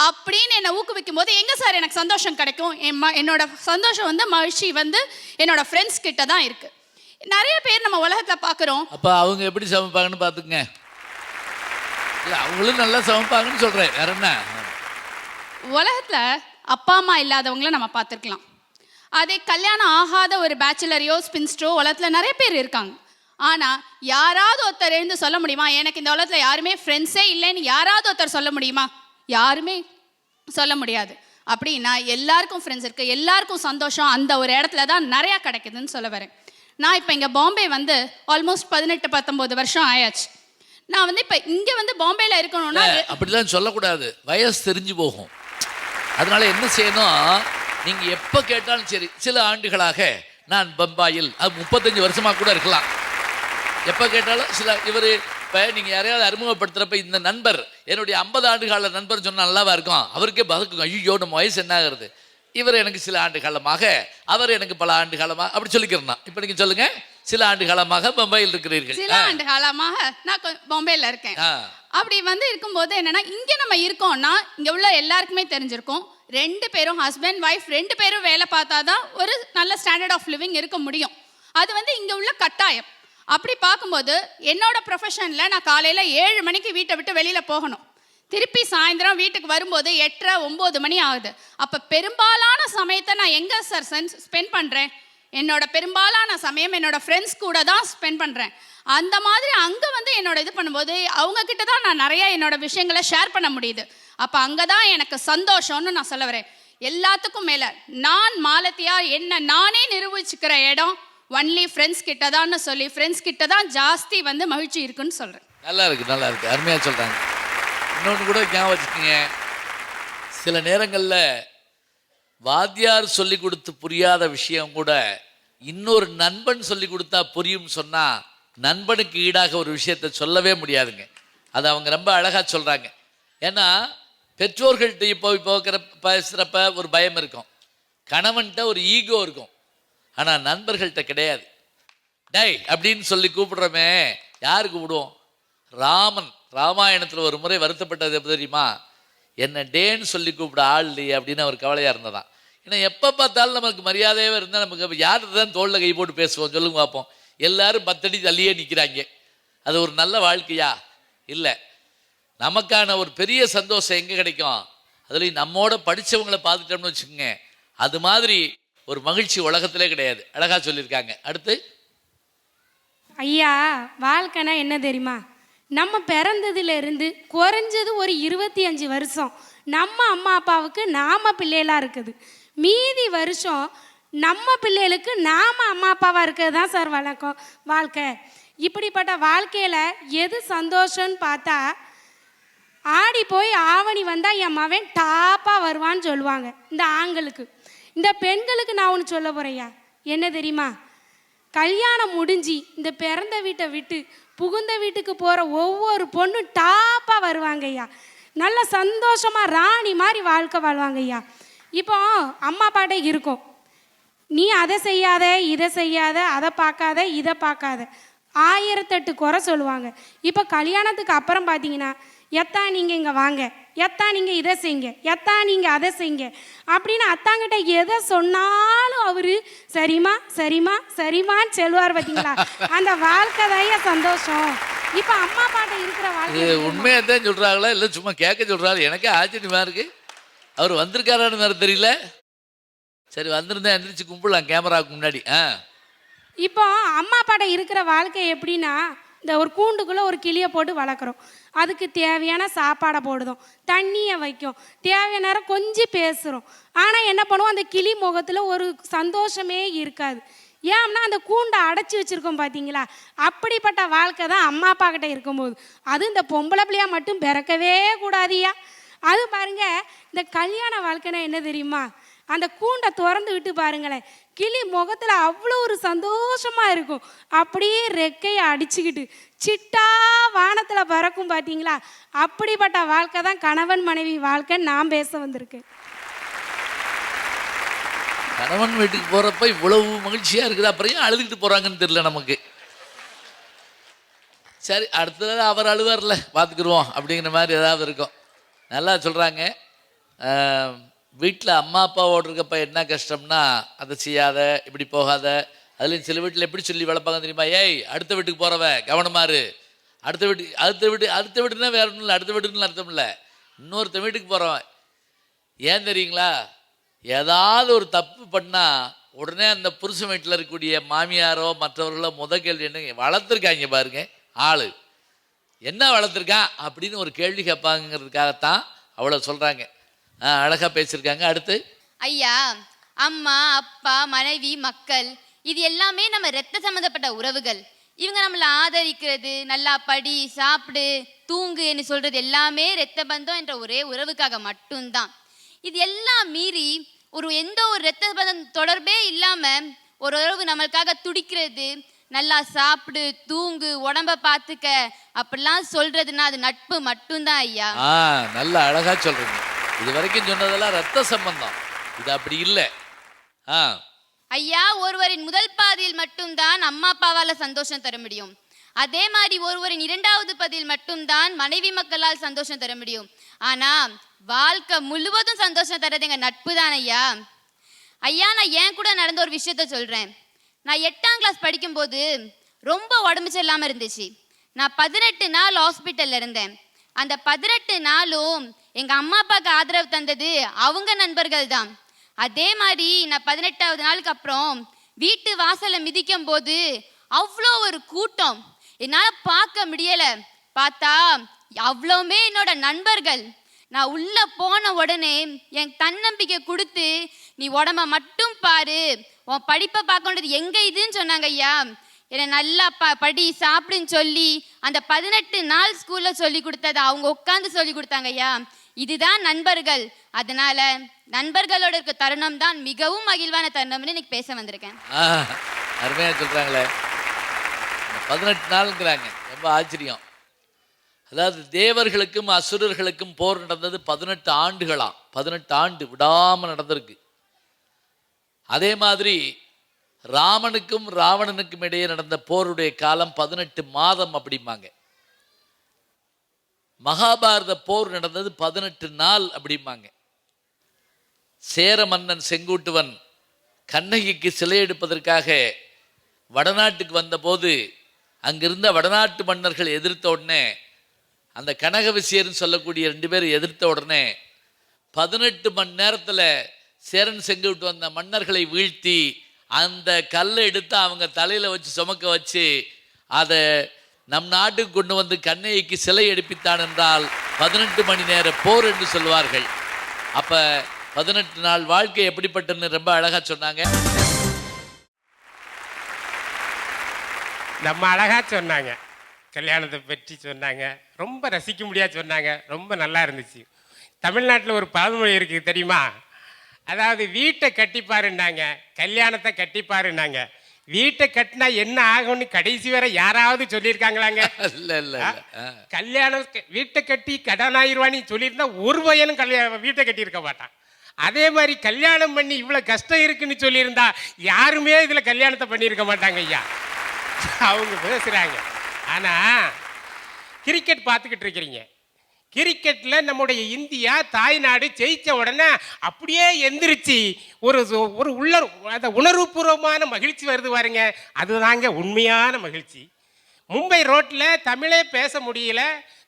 அப்படின்னு என்னை ஊக்குவிக்கும் போது எங்கே சார் எனக்கு சந்தோஷம் கிடைக்கும்? என்னோட சந்தோஷம் வந்து மகிழ்ச்சி வந்து என்னோட ஃப்ரெண்ட்ஸ் கிட்ட தான் இருக்குது. நிறைய பேர் நம்ம உலகத்துல பார்க்குறோம். அப்போ அவங்க எப்படி சமைப்பாங்கன்னு பார்த்துக்குங்க. இல்லை, அவங்களும் நல்லா சமைப்பாங்கன்னு சொல்கிறேன், வேற என்ன. உலகத்துல அப்பா அம்மா இல்லாதவங்கள நம்ம பார்த்துருக்கலாம். அதே கல்யாணம் ஆகாத ஒரு பேச்சுலரையோ ஸ்பின்ஸ்டோ உலகத்துல நிறைய பேர் இருக்காங்க. ஆனா யாராவது ஒருத்தர் எழுந்து சொல்ல முடியுமா, எனக்கு இந்த உலகத்துல யாருமே ஃப்ரெண்ட்ஸே இல்லைன்னு யாராவது ஒருத்தர் சொல்ல முடியுமா? யாருமே சொல்ல முடியாது. அப்படின்னா எல்லாருக்கும் ஃப்ரெண்ட்ஸ் இருக்கு, எல்லாருக்கும் சந்தோஷம் அந்த ஒரு இடத்துல தான் நிறையா கிடைக்குதுன்னு சொல்ல வரேன். நான் இப்போ இங்கே பாம்பே வந்து ஆல்மோஸ்ட் 18-19 வருஷம் ஆயாச்சு. நான் வந்து இப்போ இங்கே வந்து பாம்பேல இருக்கணும்னா அப்படிலாம் சொல்லக்கூடாது, வயசு தெரிஞ்சு போகும். அதனால என்ன செய்யணும், நீங்கள் எப்போ கேட்டாலும் சரி, சில ஆண்டுகளாக நான் பம்பாயில், அது 35 வருஷமாக கூட இருக்கலாம், எப்போ கேட்டாலும் சில இவர் இப்போ நீங்கள் யாரையாவது அறிமுகப்படுத்துகிறப்ப இந்த நண்பர் என்னுடைய 50 ஆண்டுகால நண்பர் சொன்னால் நல்லாவா இருக்கும், அவருக்கே பதக்குங்க, ஐயோ நம்ம வயசு என்ன ஆகிறது, இவர் எனக்கு சில ஆண்டு காலமாக, அவர் எனக்கு பல ஆண்டு காலமாக, அப்படி சொல்லிக்கிறேன். இப்போ நீங்கள் சொல்லுங்க, சில ஆண்டு காலமாக பம்பாயில் இருக்கிறீர்கள். சில ஆண்டு காலமாக நான் பாம்பேல இருக்கேன். அப்படி வந்து இருக்கும்போது என்னன்னா, இங்கே நம்ம இருக்கோம்னா இங்கே உள்ள எல்லாருக்குமே தெரிஞ்சிருக்கும், 2 பேரும் ஹஸ்பண்ட் ஒய்ஃப் 2 பேரும் வேலை பார்த்தா தான் ஒரு நல்ல ஸ்டாண்டர்ட் ஆஃப் லிவிங் இருக்க முடியும். அது வந்து இங்கே உள்ள கட்டாயம். அப்படி பார்க்கும்போது என்னோட ப்ரொஃபஷனில் நான் காலையில் 7 மணிக்கு வீட்டை விட்டு வெளியில் போகணும், திருப்பி சாயந்தரம் வீட்டுக்கு வரும்போது 8-9 மணி ஆகுது. அப்போ பெரும்பாலான சமயத்தை நான் எங்கே சார் ஸ்பெண்ட் பண்ணுறேன்? என்னோட பெரும்பாலான சமயம் என்னோட ஃப்ரெண்ட்ஸ் கூட தான் ஸ்பெண்ட் பண்ணுறேன். அந்த மாதிரி அங்கே வந்து என்னோட இது பண்ணும்போது அவங்கக்கிட்ட தான் நான் நிறையா என்னோட விஷயங்களை ஷேர் பண்ண முடியுது. அப்போ அங்கே தான் எனக்கு சந்தோஷம்னு நான் சொல்ல வரேன். எல்லாத்துக்கும் மேலே நான் மாலத்தியார் என்ன நானே நிரூபிச்சுக்கிற இடம் ஒன்லி ஃப்ரெண்ட்ஸ் கிட்ட தான் சொல்லி, ஃப்ரெண்ட்ஸ் கிட்ட தான் ஜாஸ்தி வந்து மகிழ்ச்சி இருக்குன்னு சொல்கிறேன். நல்லா இருக்கு, நல்லா இருக்கு, அருமையாக சொல்கிறாங்க. இன்னொன்று கூட ஞாபகம் வச்சுக்கோங்க, சில நேரங்களில் வாத்தியார் சொல்லி கொடுத்து புரியாத விஷயம் கூட இன்னொரு நண்பன் சொல்லி கொடுத்தா புரியும் சொன்னால் நண்பனுக்கு ஈடாக ஒரு விஷயத்தை சொல்லவே முடியாதுங்க. அதை அவங்க ரொம்ப அழகாக சொல்கிறாங்க. ஏன்னா பெற்றோர்கள்ட்ட பேசுகிறப்ப ஒரு பயம் இருக்கும், கணவன்கிட்ட ஒரு ஈகோ இருக்கும், ஆனால் நண்பர்கள்ட்ட கிடையாது. டை அப்படின்னு சொல்லி கூப்பிடுறோமே, யார் கூப்பிடுவோம்? ராமன் ராமாயணத்தில் ஒரு முறை வருத்தப்பட்டது எப்போ தெரியுமா? என்ன டேன்னு சொல்லி கூப்பிட ஆள் இல்லையே அப்படின்னு அவர் கவலையாக இருந்ததான். ஏன்னா எப்போ பார்த்தாலும் நமக்கு மரியாதையாகவே இருந்தால் நமக்கு யார்கிட்ட தான் தோளில் கை போட்டு பேசுவோம் சொல்லுங்க பார்ப்போம். எல்லாரும் 10 அடி தள்ளியே நிற்கிறாங்க. அது ஒரு நல்ல வாழ்க்கையா? இல்லை. நமக்கான ஒரு பெரிய சந்தோஷம் எங்கே கிடைக்கும்? அதுலேயும் நம்மோட படித்தவங்களை பார்த்துட்டோம்னு வச்சுக்கோங்க, அது மாதிரி ஒரு மகிழ்ச்சி உலகத்திலே கிடையாது. அழகாக சொல்லியிருக்காங்க. அடுத்து ஐயா, வாழ்க்கைனா என்ன தெரியுமா? நம்ம பிறந்ததுலேருந்து குறைஞ்சது ஒரு 25 வருஷம் நம்ம அம்மா அப்பாவுக்கு நாம பிள்ளைகளாக இருக்குது, மீதி வருஷம் நம்ம பிள்ளைகளுக்கு நாம் அம்மா அப்பாவாக இருக்கிறது தான் சார் வழக்கம் வாழ்க்கை. இப்படிப்பட்ட வாழ்க்கையில் எது சந்தோஷம்னு பார்த்தா, ஆடி போய் ஆவணி வந்தால் என் மவன் டாப்பாக வருவான்னு சொல்லுவாங்க இந்த ஆண்களுக்கு. இந்த பெண்களுக்கு நான் ஒன்று சொல்ல போகிறேயா, என்ன தெரியுமா? கல்யாணம் முடிஞ்சு இந்த பிறந்த வீட்டை விட்டு புகுந்த வீட்டுக்கு போகிற ஒவ்வொரு பொண்ணும் டாப்பாக வருவாங்க ஐயா, நல்ல சந்தோஷமாக ராணி மாதிரி வாழ்க்கை வாழ்வாங்க ஐயா. இப்போ அம்மா அப்பாட்டே இருக்கும், நீ அதை செய்யாத இதை செய்யாத, அதை பார்க்காத இதை பார்க்காத, 1008 குறை சொல்லுவாங்க. இப்போ கல்யாணத்துக்கு அப்புறம் பார்த்தீங்கன்னா, எத்தா நீங்கள் இங்கே வாங்க, எத்தா நீங்கள் இதை செய்யுங்க, எத்தா நீங்கள் அதை செய்யுங்க அப்படின்னு அத்தாங்கிட்ட எதை சொன்னாலும் அவர் சரிம்மா சரிம்மா சரிம்மான்னு சொல்லுவார். பார்த்தீங்களா? அந்த வாழ்க்கை தான் சந்தோஷம். இப்போ அம்மா அப்பாட்ட இருக்கிற வாழ்க்கை உண்மையாக தான் சொல்கிறாங்களா இல்லை சும்மா கேட்க சொல்கிறாரு? எனக்கே ஆச்சரியமாக இருக்கு. அவர் வந்திருக்காரான்னு வேறு தெரியல. சரி, வந்திருந்தேன், எந்திரிச்சு கும்பிடலாம் கேமராவுக்கு முன்னாடி. இப்போ அம்மா அப்பாட்ட இருக்கிற வாழ்க்கை எப்படின்னா, இந்த ஒரு கூண்டுக்குள்ளே ஒரு கிளியை போட்டு வளர்க்குறோம், அதுக்கு தேவையான சாப்பாடை போடுதோம், தண்ணியை வைக்கும், தேவையான நேரம் கொஞ்சம் பேசுகிறோம். ஆனால் என்ன பண்ணுவோம், அந்த கிளி முகத்தில் ஒரு சந்தோஷமே இருக்காது. ஏன்னா அந்த கூண்டை அடைச்சி வச்சுருக்கோம் பார்த்தீங்களா? அப்படிப்பட்ட வாழ்க்கை தான் அம்மா அப்பா கிட்ட இருக்கும்போது. அது இந்த பொம்பளை பிள்ளையா மட்டும் பிறக்கவே கூடாதியா. அது பாருங்க, இந்த கல்யாண வாழ்க்கைனா என்ன தெரியுமா? அந்த கூண்டை திறந்து விட்டு பாருங்களேன், கிளி முகத்தில் அவ்வளோ ஒரு சந்தோஷமாக இருக்கும், அப்படியே ரெக்கையை அடிச்சுக்கிட்டு சிட்டா வானத்தில் பறக்கும் பார்த்தீங்களா? அப்படிப்பட்ட வாழ்க்கை தான் கணவன் மனைவி வாழ்க்கைன்னு நான் பேச வந்திருக்கேன். கணவன் வீட்டுக்கு போகிறப்ப இவ்வளவு மகிழ்ச்சியாக இருக்குது, அப்புறம் அழுதுகிட்டு போகிறாங்கன்னு தெரியல நமக்கு. சரி, அடுத்தது அவர் அழுவார்ல, பார்த்துக்குருவோம் அப்படிங்கிற மாதிரி ஏதாவது இருக்கும். நல்லா சொல்கிறாங்க. வீட்டில் அம்மா அப்பாவோடு இருக்கப்ப என்ன கஷ்டம்னா, அதை செய்யாத, இப்படி போகாத, அதுலேயும் சில வீட்டில் எப்படி சொல்லி வளர்ப்பாங்க தெரியுமா? ஏய், அடுத்த வீட்டுக்கு போகிறவ கவனமாரு. அடுத்த வீட்டுனா வேற ஒன்றும் இல்லை, அடுத்த வீட்டுன்னு அர்த்தம் இல்லை, இன்னொருத்த வீட்டுக்கு போகிறவன். ஏன் தெரியுங்களா? ஏதாவது ஒரு தப்பு பண்ணால் உடனே அந்த புருஷன் வீட்டில் இருக்கக்கூடிய மாமியாரோ மற்றவர்களோ கேள்வி என்ன வளர்த்துருக்காங்க பாருங்க, ஆள் என்ன வளர்த்துருக்கான் அப்படின்னு ஒரு கேள்வி கேட்பாங்கிறதுக்காகத்தான் அவ்வளோ சொல்கிறாங்க. அழகாக பேசியிருக்காங்க. அடுத்து, ஐயா, அம்மா, அப்பா, மனைவி, மக்கள், இது எல்லாமே நம்ம ரத்த சம்மந்தப்பட்ட உறவுகள். இவங்க நம்மளை ஆதரிக்கிறது, நல்லா படி, சாப்பிடு, தூங்குன்னு சொல்றது எல்லாமே ரத்த பந்தம் என்ற ஒரே உறவுக்காக மட்டும்தான். இது எல்லாம் மீறி எந்த ஒரு ரத்த பந்தம் தொடர்பே இல்லாம ஒரு உறவு நம்மளுக்காக துடிக்கிறது, நல்லா சாப்பிடு, தூங்கு, உடம்ப பார்த்துக்க அப்படிலாம் சொல்றதுன்னா அது நட்பு மட்டும்தான் ஐயா. நல்லா அழகா சொல்றீங்க. இது வரைக்கும் சொன்னதெல்லாம் ரத்த சம்பந்தம், இது அப்படி இல்லை. ஐயா, ஒருவரின் முதல் பாதியில் மட்டும்தான் அம்மா அப்பாவால சந்தோஷம் தர முடியும். அதே மாதிரி ஒருவரின் இரண்டாவது பதில் மட்டும்தான் மனைவி மக்களால் சந்தோஷம் தர முடியும். ஆனா வாழ்க்கை முழுவதும் சந்தோஷம் தர்றது எங்க நட்பு தான் ஐயா. ஐயா, நான் ஏன் கூட நடந்த ஒரு விஷயத்த சொல்றேன். நான் 8ஆம் கிளாஸ் படிக்கும்போது ரொம்ப உடம்பு சரியில்லாம இருந்துச்சு. நான் 18 நாள் ஹாஸ்பிட்டல்ல இருந்தேன். அந்த 18 நாளும் எங்க அம்மா அப்பாவுக்கு ஆதரவு தந்தது அவங்க நண்பர்கள் தான். அதே மாதிரி நான் 18ஆவது நாளுக்கு அப்புறம் வீட்டு வாசலை மிதிக்கும் போது அவ்வளோ ஒரு கூட்டம், என்னால் பார்க்க முடியல. பார்த்தா அவ்வளோமே என்னோட நண்பர்கள். நான் உள்ள போன உடனே என் தன்னம்பிக்கை கொடுத்து, நீ உடம்ப மட்டும் பாரு, உன் படிப்பை பார்க்கறது எங்க இதுன்னு சொன்னாங்க ஐயா. என்னை நல்லா படி, சாப்பிடுன்னு சொல்லி அந்த 18 நாள் ஸ்கூல்ல சொல்லி கொடுத்தது அவங்க உட்காந்து சொல்லி கொடுத்தாங்க ஐயா. இதுதான் நண்பர்கள். அதனால நண்பர்களோட இருக்க தருணம் தான் மிகவும் மகிழ்வான தருணம்னு இன்னைக்கு பேச வந்திருக்கேன். அருமையா சொல்றாங்களே, 18 நாளுங்கிறாங்க, ரொம்ப ஆச்சரியம். அதாவது தேவர்களுக்கும் அசுரர்களுக்கும் போர் நடந்தது 18 ஆண்டுகளாம். 18 ஆண்டு விடாம நடந்திருக்கு. அதே மாதிரி ராமனுக்கும் ராவணனுக்கும் இடையே நடந்த போருடைய காலம் 18 மாதம் அப்படிம்பாங்க. மகாபாரத போர் நடந்தது 18 நாள் அப்படிம்பாங்க. சேர மன்னன் செங்குட்டுவன் கண்ணகிக்கு சிலை எடுப்பதற்காக வடநாட்டுக்கு வந்தபோது அங்கிருந்த வடநாட்டு மன்னர்கள் எதிர்த்த உடனே, அந்த கனகவிசியர்னு சொல்லக்கூடிய 2 பேர் எதிர்த்த உடனே 18 மணி நேரத்தில் சேரன் செங்குட்டு வந்த மன்னர்களை வீழ்த்தி அந்த கல்லை எடுத்து அவங்க தலையில் வச்சு சுமக்க வச்சு அதை நம் நாட்டுக்கு கொண்டு வந்து கண்ணகிக்கு சிலை எடுப்பித்தான் என்றால் 18 மணி நேர போர் என்று சொல்வார்கள். அப்போ 18 நாள் வாழ்க்கை எப்படிப்பட்டன்னு ரொம்ப அழகாக சொன்னாங்க. நம்ம அழகாக சொன்னாங்க, கல்யாணத்தை பற்றி சொன்னாங்க, ரொம்ப ரசிக்க முடியாது சொன்னாங்க, ரொம்ப நல்லா இருந்துச்சு. தமிழ்நாட்டில் ஒரு பழமொழி இருக்குது தெரியுமா? அதாவது வீட்டை கட்டிப்பாருன்னாங்க, கல்யாணத்தை கட்டிப்பாருன்னாங்க. வீட்டை கட்டினா என்ன ஆகும்னு கடைசி வரை யாராவது சொல்லியிருக்காங்களாங்க? கல்யாணம் வீட்டை கட்டி கடனாயிருவான்னு சொல்லியிருந்தா ஒரு பையனும் வீட்டை கட்டியிருக்க மாட்டான். அதே மாதிரி கல்யாணம் பண்ணி இவ்வளோ கஷ்டம் இருக்குன்னு சொல்லியிருந்தா யாருமே இதில் கல்யாணத்தை பண்ணியிருக்க மாட்டாங்க ஐயா. அவங்க பேசுகிறாங்க. ஆனால் கிரிக்கெட் பார்த்துக்கிட்டு இருக்கிறீங்க. கிரிக்கெட்டில் நம்முடைய இந்தியா தாய்நாடு ஜெயிச்ச உடனே அப்படியே எந்திரிச்சு ஒரு ஒரு அந்த உணர்வுபூர்வமான மகிழ்ச்சி வருது பாருங்க, அதுதாங்க உண்மையான மகிழ்ச்சி. மும்பை ரோட்டில் தமிழே பேச முடியல,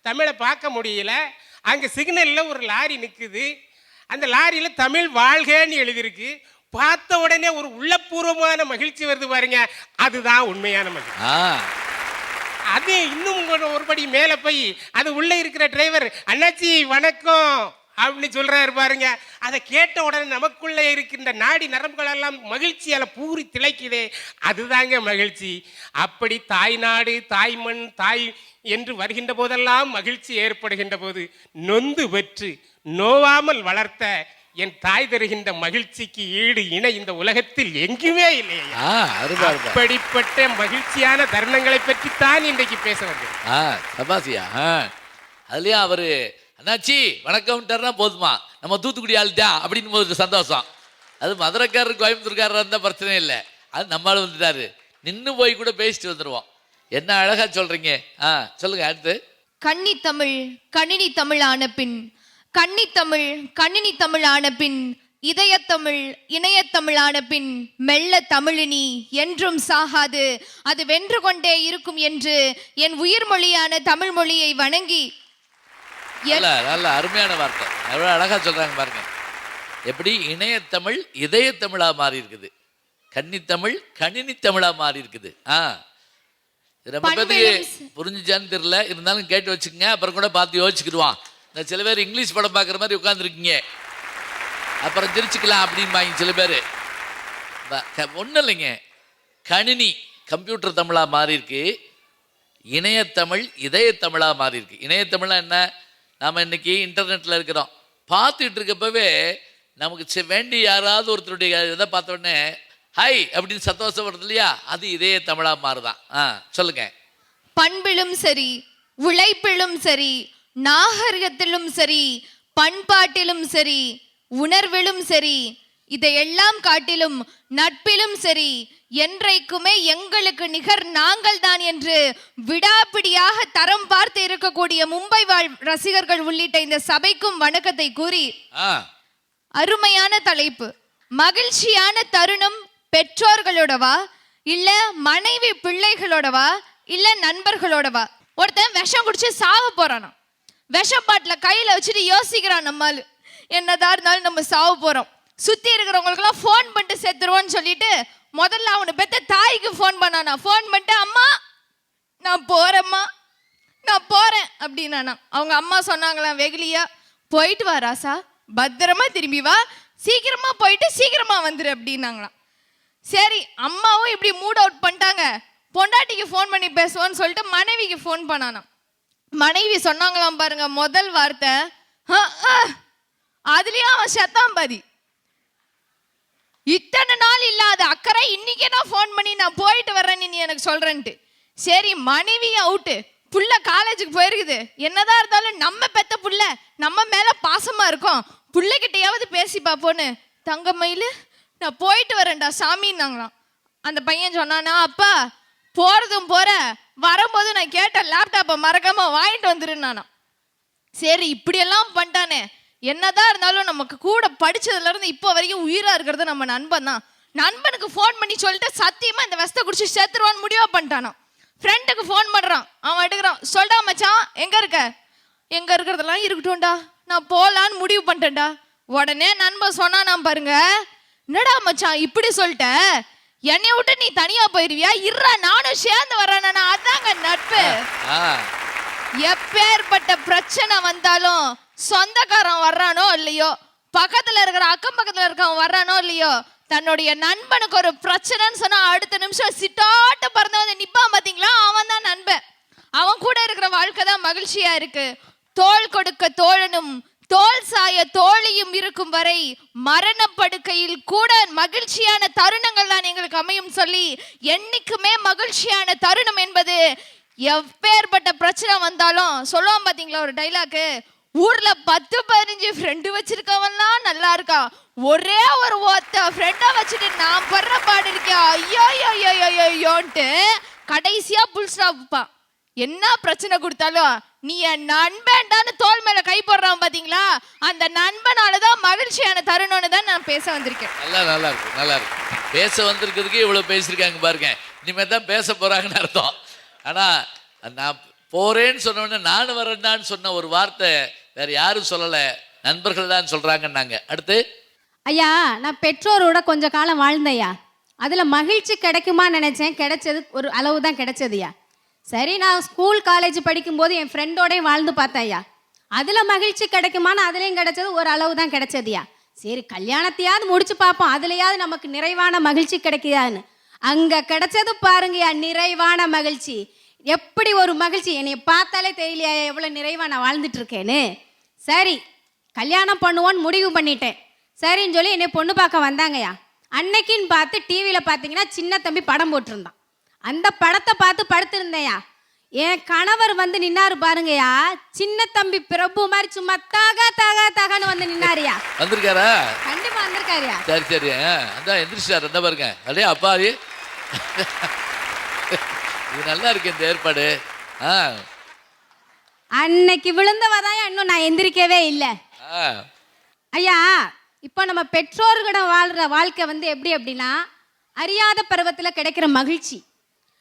தமிழை பார்க்க முடியல. அங்கே சிக்னலில் ஒரு லாரி நிற்குது, அந்த லாரியில் தமிழ் வாழ்கன்னு எழுதியிருக்கு. பார்த்த உடனே ஒரு உள்ளபூர்வமான மகிழ்ச்சி வருது பாருங்க, அதுதான் உண்மையான மகிழ்ச்சி. அது இன்னும் ஒருபடி மேலே போய் அது உள்ளே இருக்கிற டிரைவர் அண்ணாச்சி வணக்கம் அப்படின்னு சொல்றாரு பாருங்க. அதை கேட்ட உடனே நமக்குள்ளே இருக்கின்ற நாடி நரம்புகளெல்லாம் மகிழ்ச்சியால் பூரி திளைக்குதே, அதுதாங்க மகிழ்ச்சி. அப்படி தாய்நாடு, தாய்மண், தாய் என்று வருகின்ற போதெல்லாம் மகிழ்ச்சி ஏற்படுகின்ற போது நொந்து பெற்று நோவாமல் வளர்த்த என் தாய் தருகின்ற மகிழ்ச்சிக்கு ஈடு இணை இந்த உலகத்தில் எங்குமே இல்லையா. அப்படிப்பட்ட மகிழ்ச்சியான தருணங்களை பற்றித்தான் இன்றைக்கு பேச வந்தேன். அதுலயும் அவரு அண்ணாச்சி வணக்கம்ட்டாருன்னா போதுமா, நம்ம தூத்துக்குடி ஆள்தான் அப்படின்னு போது சந்தோஷம். அது மதுரைக்காரர் கோயம்புத்தூர்காரர் இருந்தால் பிரச்சனை இல்லை, அது நம்மளால வந்துட்டாரு, நின்று போய் கூட பேசிட்டு வந்துடுவோம். என்ன அழகா சொல்றீங்க. சொல்லுங்க. அடுத்து, கன்னி தமிழ் கணினி தமிழ் ஆன பின், கன்னி தமிழ் கணினி தமிழ் ஆன பின் இதயத்தமிழ் இணையத்தமிழான பின் மெல்ல தமிழினி என்றும் சாகாது, அது வென்று கொண்டே இருக்கும் என்று என் உயிர் மொழியான தமிழ் மொழியை வணங்கி நல்ல அருமையான வார்த்தை, எவ்வளோ அழகா சொல்றாங்க பாருங்க. எப்படி இணையத்தமிழ் இதயத்தமிழா மாறி இருக்குது, கன்னித்தமிழ் கணினி தமிழா மாறி இருக்குது. இது ரொம்ப பேருக்கு புரிஞ்சுச்சான்னு தெரியல, இருந்தாலும் கேட்டு வச்சுக்கோங்க, அப்புறம் கூட பார்த்து யோசிச்சுக்கிடுவான். இந்த சில பேர் இங்கிலீஷ் படம் பார்க்குற மாதிரி உட்காந்துருக்கீங்க, அப்புறம் தெரிச்சுக்கலாம் அப்படின்பாங்க சில பேர். ஒன்றும் இல்லைங்க, கணினி கம்ப்யூட்டர் தமிழா மாறி இருக்கு, இணையத்தமிழ் இதயத்தமிழா மாறி இருக்கு. இணையத்தமிழ்னா என்ன? நாம் இன்னைக்கு இன்டர்நெட்டில் இருக்கிறோம், பார்த்துட்டு இருக்கப்பவே நமக்கு வேண்டி யாராவது ஒருத்தருடைய இதை பார்த்த உடனே ஹை அப்படின்னு சந்தோஷம் வருது இல்லையா, அது இதய தமிழா மாறுதான். சொல்லுங்க. பண்பிலும் சரி, உழைப்பிலும் சரி, நாகரிகத்திலும் சரி, பண்பாட்டிலும் சரி, உணர்விலும் சரி, இதையெல்லாம் காட்டிலும் நட்பிலும் சரி, என்றைக்குமே எங்களுக்கு நிகர் நாங்கள் தான் என்று விடாப்பிடியாக தரம் பார்த்து இருக்கக்கூடிய மும்பை வாழ் ரசிகர்கள் உள்ளிட்ட இந்த சபைக்கும் வணக்கத்தை கூறி, அருமையான தலைப்பு, மகிழ்ச்சியான தருணம் பெற்றோர்களோடவா இல்ல மனைவி பிள்ளைகளோடவா இல்ல நண்பர்களோடவா? ஒருத்தன் விஷம் குடிச்சு சாக போறானா, விஷ பாட்டில கையில வச்சுட்டு யோசிக்கிறான், நம்மால் என்னதான் இருந்தாலும் நம்ம சாக போறோம், சுத்தி இருக்கிறவங்களுக்கெல்லாம் ஃபோன் பண்ணிட்டு செத்துருவோன்னு சொல்லிட்டு முதல்ல அவனை பெத்த தாய்க்கு ஃபோன் பண்ணானா. ஃபோன் பண்ணிட்டு அம்மா நான் போறேம்மா நான் போறேன் அப்படின்னானா. அவங்க அம்மா சொன்னாங்களாம் வெகுலியா, போயிட்டு வா ராசா, பத்திரமா திரும்பி வா, சீக்கிரமா போயிட்டு சீக்கிரமா வந்துரு அப்படின்னாங்களாம். சரி, அம்மாவும் இப்படி மூட் அவுட் பண்ணிட்டாங்க, பொண்டாட்டிக்கு ஃபோன் பண்ணி பேசுவோன்னு சொல்லிட்டு மனைவிக்கு ஃபோன் பண்ணானா. மனைவி சொன்னாங்களாம் பாருங்க முதல் வார்த்தை, அதுலயும் அவன் செத்தான் பாதி, இத்தனை நாள் இல்லாத அக்கறை இன்னைக்கே நான் ஃபோன் பண்ணி நான் போயிட்டு வர்றேன்னு நீ எனக்கு சொல்றேன்ட்டு. சரி, மனைவி அவுட்டு, புள்ள காலேஜுக்கு போயிருக்குது, என்னதான் இருந்தாலும் நம்ம பெத்த புள்ள நம்ம மேல பாசமா இருக்கும், புள்ளைகிட்டையாவது பேசி பார்ப்போன்னு தங்கமயிலு நான் போயிட்டு வரேன்டா சாமின்னாங்களாம். அந்த பையன் சொன்னானா, அப்பா போறதும் போற, வரும்போது நான் கேட்ட லேப்டாப்பை மறக்காம வாங்கிட்டு வந்துருந்தானா. சரி, இப்படியெல்லாம் பண்ணிட்டானே, என்னதான் இருந்தாலும் நமக்கு கூட படிச்சதுல இருந்து இப்போ வரைக்கும் உயிரா இருக்கிறது நம்ம நண்பன் தான். நண்பனுக்கு ஃபோன் பண்ணி சொல்லிட்டு சத்தியமா இந்த வெஸ்த குடிச்சு செத்துருவான்னு முடிவா பண்ணிட்டானா. ஃப்ரெண்டுக்கு ஃபோன் பண்றான், அவன் எடுக்கிறான், சொல்டா மச்சான் எங்க இருக்க? எங்க இருக்கிறதெல்லாம் இருக்கட்டும்டா, நான் போலான்னு முடிவு பண்ணிட்டேன்டா. உடனே நண்பன் சொன்னா பாருங்க, என்னடா மச்சான் இப்படி சொல்லிட்ட, என்னை விட்டு நீ தனியா போயிருவியா, இருறா நானும் சேர்ந்து வர்றேன்னா. அதாங்க நட்பு. எப்பேற்பட்ட பிரச்சனை வந்தாலும் சொந்தக்காரன் வர்றானோ இல்லையோ, பக்கத்துல இருக்கிற அக்கம் பக்கத்துல இருக்கவன் வர்றானோ இல்லையோ, தன்னுடைய நண்பனுக்கு ஒரு பிரச்சனைன்னு சொன்னா அடுத்த நிமிஷம் சிட்டாட்டு பறந்து வந்து நிப்பான் பாத்தீங்களா, அவன் தான் நண்பன். அவன் கூட இருக்கிற வாழ்க்கை தான் மகிழ்ச்சியா இருக்கு. தோள் கொடுக்க தோழனும் தோல் சாய தோழியும் இருக்கும் வரை மரணப்படுக்கையில் கூட மகிழ்ச்சியான தருணங்கள் தான் எங்களுக்கு அமையும் சொல்லி, என்னைக்குமே மகிழ்ச்சியான தருணம் என்பது எப்பேற்பட்ட பிரச்சனை வந்தாலும் சொல்லுவான் பாத்தீங்களா ஒரு டைலாக்கு, ஊர்ல 10-15 ஃப்ரெண்டு வச்சிருக்கவன்லாம் நல்லா இருக்கான், ஒரே ஒரு ஒத்த ஃப்ரெண்டை வச்சுட்டு நான் படுற பாடு இருக்கேன் ஐயோ ஐயோ ஐயோன்ட்டு கடைசியா புல் ஸ்டாப். என்ன பிரச்சனை கொடுத்தாலும் நீ என் நண்பன்டான்னு தோல் மேல கை போடுறான் பாத்தீங்களா, அந்த நண்பனாலதான் மகிழ்ச்சியான தருணம்னு தான் நான் பேச வந்திருக்கேன். நல்லா இருக்கு, நல்லா இருக்கு. பேச வந்திருக்கிறதுக்கு இவ்வளவு பேசியிருக்காங்க பாருங்க, இனிமே தான் பேச போறாங்கன்னு அர்த்தம். ஆனா நான் போறேன்னு சொன்ன உடனே நானும் வரேன்டான்னு சொன்ன ஒரு வார்த்தை வேற யாரும் சொல்லல, நண்பர்கள் தான் சொல்றாங்கன்னாங்க. அடுத்து, ஐயா நான் பெற்றோரோட கொஞ்ச காலம் வாழ்ந்தையா, அதுல மகிழ்ச்சி கிடைக்குமா நினைச்சேன், கிடைச்சது ஒரு அளவு தான் கிடைச்சதுயா. சரி, நான் ஸ்கூல் காலேஜ் படிக்கும்போது என் ஃப்ரெண்டோடய வாழ்ந்து பார்த்தேன் ஐயா, அதில் மகிழ்ச்சி கிடைக்குமான்னு அதுலேயும் கிடைச்சது ஒரு அளவு தான் கிடைச்சதுயா. சரி, கல்யாணத்தையாவது முடிச்சு பார்ப்போம், அதுலையாவது நமக்கு நிறைவான மகிழ்ச்சி கிடைக்குதான்னு. அங்கே கிடைச்சது பாருங்கய்யா நிறைவான மகிழ்ச்சி. எப்படி ஒரு மகிழ்ச்சி, என்னை பார்த்தாலே தெரியலையா எவ்வளோ நிறைவாக நான் வாழ்ந்துட்டு இருக்கேன்னு. சரி, கல்யாணம் பண்ணுவோன்னு முடிவு பண்ணிட்டேன். சரின்னு சொல்லி என்னை பொண்ணு பார்க்க வந்தாங்கய்யா. அன்னைக்குன்னு பார்த்து டிவியில் பார்த்தீங்கன்னா சின்ன தம்பி படம் போட்டிருந்தான். அந்த படத்தை பார்த்து படுத்திருந்தேயா. என் கணவர் வந்து நின்னாரு பாருங்கய்யா, சின்ன தம்பி பிரபு மாதிரி சும்மா தகா தகா தகான்னு வந்து நின்னாருயா. வந்திருக்காரா? கண்டிப்பா வந்திருக்காருயா. சரி சரி, அதான் எந்திரிச்சார். என்ன பாருங்க, அடே அப்பாரி, இது நல்லா இருக்கு இந்த ஏற்பாடு. அன்னைக்கு விழுந்தவதான் இன்னும் நான் எந்திரிக்கவே இல்லை ஐயா. இப்போ நம்ம பெற்றோர்கிட்ட வாழ்கிற வாழ்க்கை வந்து எப்படி அப்படின்னா அறியாத பருவத்தில் கிடைக்கிற மகிழ்ச்சி.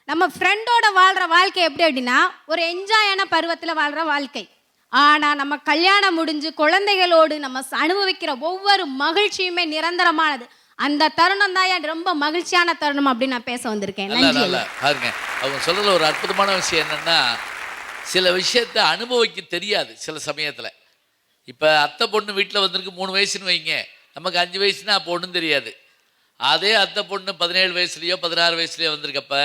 நம்ம ஃப்ரெண்டோட வாழ்கிற வாழ்க்கை எப்படி அப்படின்னா ஒரு என்ஜாயான பருவத்தில் வாழ்கிற வாழ்க்கை. ஆனால் நம்ம கல்யாணம் முடிஞ்சு குழந்தைகளோடு நம்ம அனுபவிக்கிற ஒவ்வொரு மகிழ்ச்சியுமே நிரந்தரமானது. அந்த தருணம் தான் ரொம்ப மகிழ்ச்சியான தருணம் அப்படின்னு நான் பேச வந்திருக்கேன். நன்றி. பாருங்க, அவங்க சொல்றதுல ஒரு அற்புதமான விஷயம் என்னன்னா, சில விஷயத்தை அனுபவிக்க தெரியாது சில சமயத்தில். இப்போ அத்தை பொண்ணு வீட்டில் வந்திருக்கு 3 வயசுன்னு வைங்க, நமக்கு 5 வயசுனா அப்போ ஒன்றும் தெரியாது. அதே அத்தை பொண்ணு 17 வயசுலையோ 16 வயசுலையோ வந்திருக்கப்ப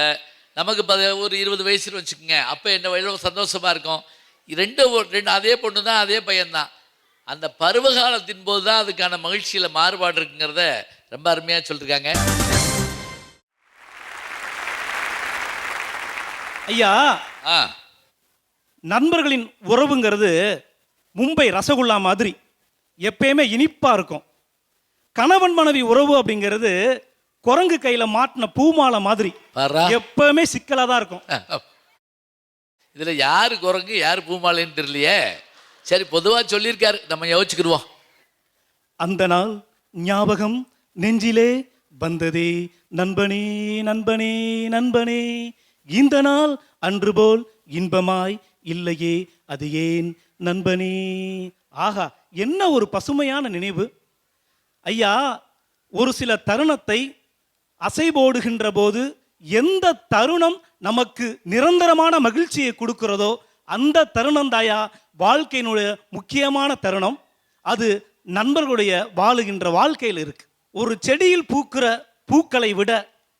நமக்கு ஒரு 20 வயசுன்னு வச்சுக்கோங்க, அப்போ என்ன எவ்வளோ சந்தோஷமாக இருக்கும். ரெண்டு அதே பொண்ணு தான், அதே பையன்தான். அந்த பருவகாலத்தின் போது தான் அதுக்கான மகிழ்ச்சியில் மாறுபாடு இருக்குங்கிறத ரொம்ப அருமையாக சொல்லியிருக்காங்க. ஐயா, நண்பர்களின் உறவுங்கிறது மும்பை ரசகுல்லா மாதிரி எப்பயுமே இனிப்பா இருக்கும். கணவன் மனைவி உறவு அப்படிங்கிறது குரங்கு கையில மாட்டின பூமாலை மாதிரி எப்பவுமே சிக்கலா தான் இருக்கும். இதுல யாரு குரங்கு யாரு பூமாலைன்னு தெரியலையே. சரி, பொதுவா சொல்லியிருக்காரு, நம்ம யோசிச்சுக்கிடுவோம். அந்த நாள் ஞாபகம் நெஞ்சிலே வந்ததே நண்பனே நண்பனே நண்பனே, இந்த நாள் அன்று போல் இன்பமாய் இல்லையே அது ஏன் நண்பனே. ஆஹா, என்ன ஒரு பசுமையான நினைவு. ஐயா, ஒரு சில தருணத்தை அசைபோடுகின்ற போது எந்த தருணம் நமக்கு நிரந்தரமான மகிழ்ச்சியை கொடுக்கிறதோ அந்த தருணம் தாயா வாழ்க்கையினுடைய முக்கியமான தருணம். அது நண்பர்களுடைய வாழுகின்ற வாழ்க்கையில் இருக்கு. ஒரு செடியில் பூக்கிற பூக்களை விட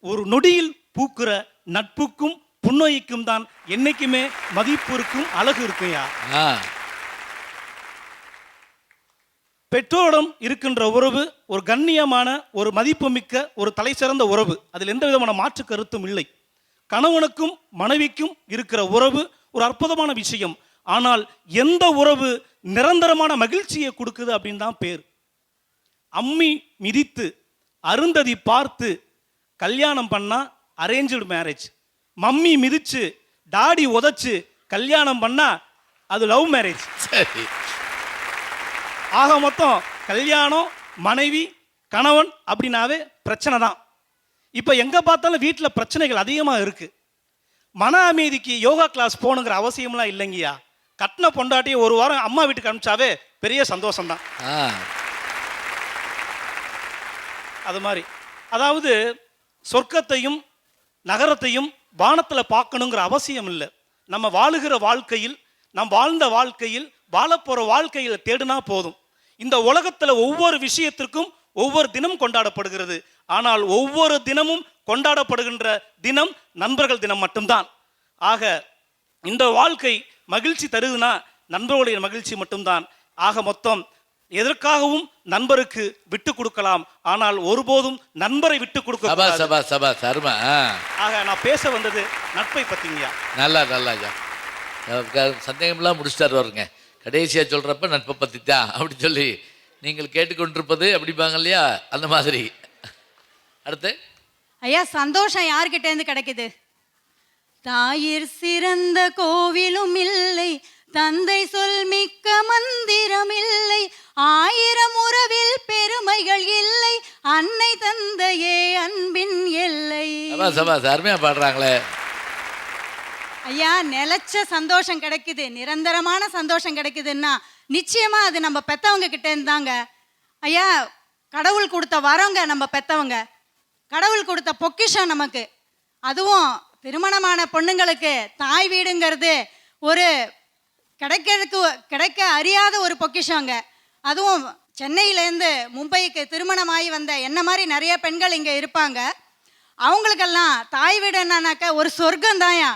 ஒரு நொடியில் பூக்கிற நட்புக்கும் புன்னகைக்கும் தான் என்னைக்குமே மதிப்பு இருக்கும், அழகு இருக்குயா. பெற்றோரிடம் இருக்கின்ற உறவு ஒரு கண்ணியமான, ஒரு மதிப்புமிக்க, ஒரு தலை சிறந்த உறவு. அதில் எந்த விதமான மாற்று கருத்தும் இல்லை. கணவனுக்கும் மனைவிக்கும் இருக்கிற உறவு ஒரு அற்புதமான விஷயம். ஆனால் எந்த உறவு நிரந்தரமான மகிழ்ச்சியை கொடுக்குது அப்படின்னு தான் பேர். அம்மி மிதித்து அருந்ததி பார்த்து கல்யாணம் பண்ணா அரேஞ்சு மேரேஜ். மம்மி மிதிச்சு டாடி உதைச்சு கல்யாணம் பண்ணா அது லவ் மேரேஜ். ஆக மொத்தம் கல்யாணம், மனைவி, கணவன் அப்படின்னாவே பிரச்சனை தான். இப்போ எங்கே பார்த்தாலும் வீட்டில் பிரச்சனைகள் அதிகமாக இருக்கு. மன அமைதிக்கு யோகா கிளாஸ் போகணுங்கிற அவசியம்லாம் இல்லைங்கய்யா. கட்டின பொண்டாட்டியை ஒரு வாரம் அம்மா வீட்டுக்கு அனுப்பிச்சாவே பெரிய சந்தோஷம்தான். அது மாதிரி, அதாவது சொர்க்கத்தையும் நகரத்தையும் வானத்தில் பார்க்கணுங்கிற அவசியம் இல்லை. நம்ம வாழுகிற வாழ்க்கையில், நாம் வாழ்ந்த வாழ்க்கையில், வாழப்போகிற வாழ்க்கையில் தேடினா போதும். இந்த உலகத்தில் ஒவ்வொரு விஷயத்திற்கும் ஒவ்வொரு தினம் கொண்டாடப்படுகிறது. ஆனால் ஒவ்வொரு தினமும் கொண்டாடப்படுகின்ற தினம் நண்பர்கள் தினம் மட்டும்தான். ஆக இந்த வாழ்க்கை மகிழ்ச்சி தருதுன்னா நண்பர்களுடைய மகிழ்ச்சி மட்டும்தான். ஆக மொத்தம் எதற்காகவும் நண்பருக்கு விட்டு கொடுக்கலாம், ஆனால் ஒருபோதும் நண்பரை விட்டு கொடுக்க. ஆக நான் பேச வந்தது நட்பை பத்திங்கயா. நல்லா சந்தேகம்லாம் முடிச்சுட்டாரு வருங்க. கடைசியாக சொல்கிறப்ப நட்பை பற்றி தான் அப்படி சொல்லி நீங்கள் கேட்டுக்கொண்டிருப்பது அப்படிப்பாங்க இல்லையா, அந்த மாதிரி. அடுத்து ஐயா, சந்தோஷம் யார்கிட்டேருந்து கிடைக்குது? தாயிற் சிறந்த கோவிலும் இல்லை, தந்தை சொல் மிக்க மந்திரம் இல்லை, 1000 உறவில் பெருமைகள் இல்லை, அன்னை தந்தையே அன்பின் எல்லை. அருமையா பாடுறாங்களே ஐயா. நிலைச்ச சந்தோஷம் கிடைக்குது, நிரந்தரமான சந்தோஷம் கிடைக்குதுன்னா நிச்சயமா அது நம்ம பெத்தவங்க கிட்ட இருந்தாங்க ஐயா. கடவுள் கொடுத்த வரவங்க நம்ம பெத்தவங்க, கடவுள் கொடுத்த பொக்கிஷம் நமக்கு. அதுவும் திருமணமான பொண்ணுங்களுக்கு தாய் வீடுங்கிறது ஒரு கிடைக்க அறியாத ஒரு பொக்கிஷங்க. அதுவும் சென்னையிலேருந்து மும்பைக்கு திருமணமாகி வந்த என்ன மாதிரி நிறைய பெண்கள் இங்கே இருப்பாங்க. அவங்களுக்கெல்லாம் தாய் வீடு என்னன்னாக்க ஒரு சொர்க்கம் தாயா.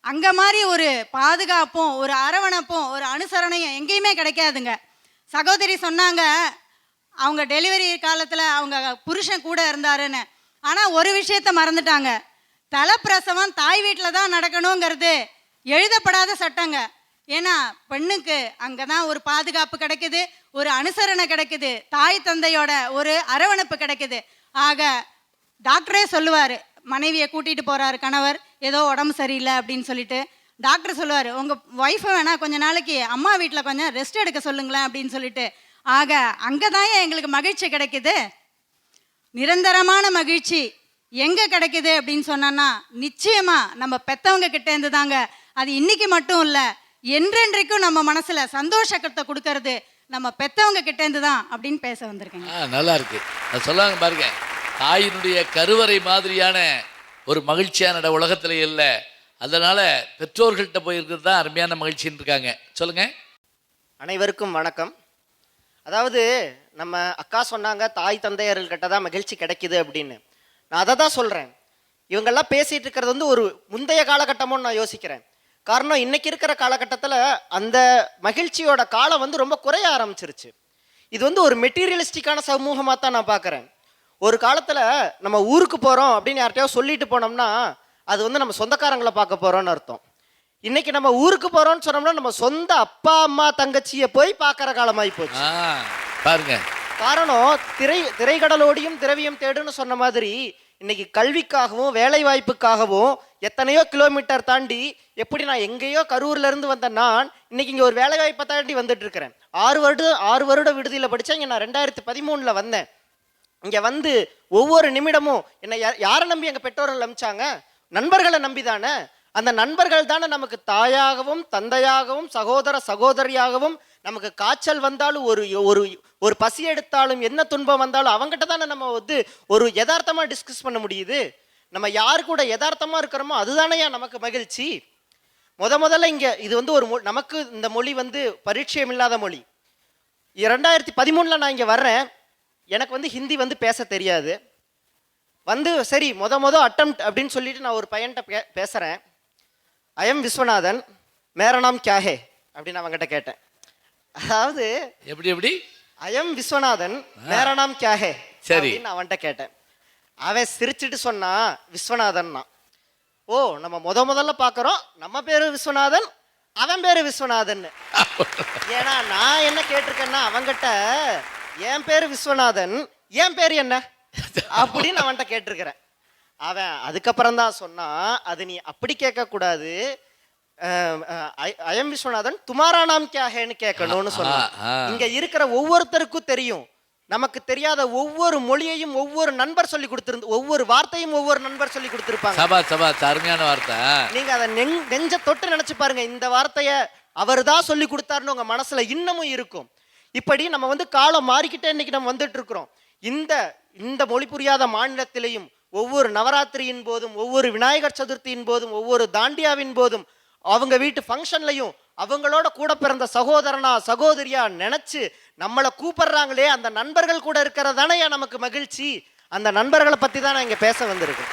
அங்கே மாதிரி ஒரு பாதுகாப்பும், ஒரு அரவணைப்பும், ஒரு அனுசரணையும் எங்கேயுமே கிடைக்காதுங்க. சகோதரி சொன்னாங்க, அவங்க டெலிவரி காலத்தில் அவங்க புருஷன் கூட இருந்தாருன்னு. ஆனால் ஒரு விஷயத்த மறந்துட்டாங்க, தலைப்பிரசவம் தாய் வீட்டில் தான் நடக்கணுங்கிறது எழுதப்படாத சட்டங்க. ஏன்னா பெண்ணுக்கு அங்கே தான் ஒரு பாதுகாப்பு கிடைக்குது, ஒரு அனுசரணை கிடைக்குது, தாய் தந்தையோட ஒரு அரவணைப்பு கிடைக்குது. ஆக டாக்டரே சொல்லுவார், மனைவியை கூட்டிகிட்டு போகிறாரு கணவர், ஏதோ உடம்பு சரியில்லை அப்படின்னு சொல்லிட்டு டாக்டர் சொல்லுவார், உங்கள் ஒய்ஃபை வேணா கொஞ்ச நாளைக்கு அம்மா வீட்டில் கொஞ்சம் ரெஸ்ட் எடுக்க சொல்லுங்களேன் அப்படின்னு சொல்லிட்டு. ஆக அங்கே தான் எங்களுக்கு மகிழ்ச்சி கிடைக்குது. நிரந்தரமான மகிழ்ச்சி எங்கே கிடைக்குது அப்படின்னு சொன்னா நிச்சயமாக நம்ம பெற்றவங்க கிட்டேருந்து தாங்க. அது இன்னைக்கு மட்டும் இல்லை, என்றென்றைக்கும் நம்ம மனசில் சந்தோஷத்தை கொடுக்கறது நம்ம பெற்றவங்க கிட்டேருந்து தான் அப்படின்னு பேச வந்திருக்கேங்க. நல்லா இருக்கு. அது சொல்லாங்க பாருங்க, தாயினுடைய கருவறை மாதிரியான ஒரு மகிழ்ச்சியான உலகத்தில் இல்லை. அதனால பெற்றோர்கள்ட்ட போயிருக்கிறது தான் அருமையான மகிழ்ச்சின்னு இருக்காங்க. சொல்லுங்க. அனைவருக்கும் வணக்கம். அதாவது நம்ம அக்கா சொன்னாங்க தாய் தந்தையர்கள்கிட்ட தான் மகிழ்ச்சி கிடைக்குது அப்படின்னு. நான் அதை தான் சொல்கிறேன். இவங்கெல்லாம் பேசிகிட்டு இருக்கிறது வந்து ஒரு முந்தைய காலகட்டமும் நான் யோசிக்கிறேன். காரணம், இன்னைக்கு இருக்கிற காலகட்டத்தில் அந்த மகிழ்ச்சியோட காலம் வந்து ரொம்ப குறைய ஆரம்பிச்சிருச்சு. இது வந்து ஒரு மெட்டீரியலிஸ்டிக்கான சமூகமாக தான் நான் பார்க்குறேன். ஒரு காலத்தில் நம்ம ஊருக்கு போகிறோம் அப்படின்னு யார்கிட்டயோ சொல்லிட்டு போனோம்னா அது வந்து நம்ம சொந்தக்காரங்களை பார்க்க போகிறோன்னு அர்த்தம். இன்னைக்கு நம்ம ஊருக்கு போகிறோம்னு சொன்னோம்னா நம்ம சொந்த அப்பா அம்மா தங்கச்சியை போய் பார்க்குற காலமாகி போச்சு பாருங்க. காரணம், திரைக்கடலோடியும் திரவியம் தேடுன்னு சொன்ன மாதிரி இன்னைக்கு கல்விக்காகவும் வேலை வாய்ப்புக்காகவும் எத்தனையோ கிலோமீட்டர் தாண்டி, எப்படி நான் எங்கேயோ கரூர்ல இருந்து வந்த நான் இன்னைக்கு இங்கே ஒரு வேலை வாய்ப்பை தாண்டி வந்துட்டு இருக்கிறேன். 6 வருட விடுதியில் படித்தேன். இங்கே நான் 2013 வந்தேன். இங்கே வந்து ஒவ்வொரு நிமிடமும் என்னை யாரை நம்பி எங்கள் பெற்றோர்கள் அனுப்பிச்சாங்க? நண்பர்களை நம்பி தானே. அந்த நண்பர்கள் தானே நமக்கு தாயாகவும் தந்தையாகவும் சகோதர சகோதரியாகவும், நமக்கு காய்ச்சல் வந்தாலும் ஒரு பசி எடுத்தாலும் என்ன துன்பம் வந்தாலும் அவங்ககிட்ட தானே நம்ம வந்து ஒரு யதார்த்தமாக டிஸ்கஸ் பண்ண முடியுது. நம்ம யார் கூட யதார்த்தமாக இருக்கிறோமோ அதுதானேயா நமக்கு மகிழ்ச்சி. முதல்ல இங்கே இது வந்து ஒரு நமக்கு இந்த மொழி வந்து பரிச்சயம் இல்லாத மொழி. 2013 நான் இங்கே வர்றேன். எனக்கு வந்து ஹிந்தி வந்து பேச தெரியாது. வந்து சரி அட்டெம்ப்ட் அப்படின்னு சொல்லிட்டு நான் ஒரு பையன்கிட்ட பேசுகிறேன். ஐ எம் விஸ்வநாதன், மேரா நாம் கியா ஹே அப்படின்னு அவங்ககிட்ட கேட்டேன். அதாவது எப்படி ஐ எம் விஸ்வநாதன், மேரா நாம் கியா ஹே சரி அப்படின்னு அவன்கிட்ட கேட்டேன். அவன் சிரிச்சுட்டு சொன்னா விஸ்வநாதன்னா. ஓ, நம்ம முதல்ல பார்க்குறோம் நம்ம பேரு விஸ்வநாதன், அவன் பேரு விஸ்வநாதன். ஏன்னா நான் என்ன கேட்டிருக்கேன்னா அவன்கிட்ட என் பேரு விஸ்வநாதன், என் பேரு என்ன அப்படின்னு அவன்கிட்ட கேட்டிருக்கிறேன். அவன் அதுக்கப்புறம் தான் சொன்னான், அது நீ அப்படி கேட்கக்கூடாது, ஐ எம் விஸ்வநாதன் துமாரா நாம் கியா ஹேன்னு கேட்கணும்னு சொன்னான். இங்க இருக்கிற ஒவ்வொருத்தருக்கும் தெரியும், நமக்கு தெரியாத ஒவ்வொரு மொழியையும் ஒவ்வொரு நண்பர் சொல்லி கொடுத்திருந்து, ஒவ்வொரு வார்த்தையும் ஒவ்வொரு நண்பர் சொல்லி கொடுத்திருப்பாங்க. அருமையான வார்த்தை. நீங்க அதை நெஞ்ச தொட்டு நினைச்சு பாருங்க, இந்த வார்த்தைய அவர் தான் சொல்லி கொடுத்தாருன்னு உங்க மனசுல இன்னமும் இருக்கும். இப்படி நம்ம வந்து காலம் மாறிக்கிட்டே இன்னைக்கு நம்ம வந்துட்டு இருக்கிறோம். இந்த மொழி புரியாத மாநிலத்திலையும் ஒவ்வொரு நவராத்திரியின் போதும், ஒவ்வொரு விநாயகர் சதுர்த்தியின் போதும், ஒவ்வொரு தாண்டியாவின் போதும், அவங்க வீட்டு ஃபங்க்ஷன்லையும் அவங்களோட கூட பிறந்த சகோதரனா சகோதரியா நினைச்சு நம்மளை கூப்பிடுறாங்களே, அந்த நண்பர்கள் கூட இருக்கிறதானே நமக்கு மகிழ்ச்சி. அந்த நண்பர்களை பத்தி தான் நான் இங்க பேச வந்திருக்கேன்.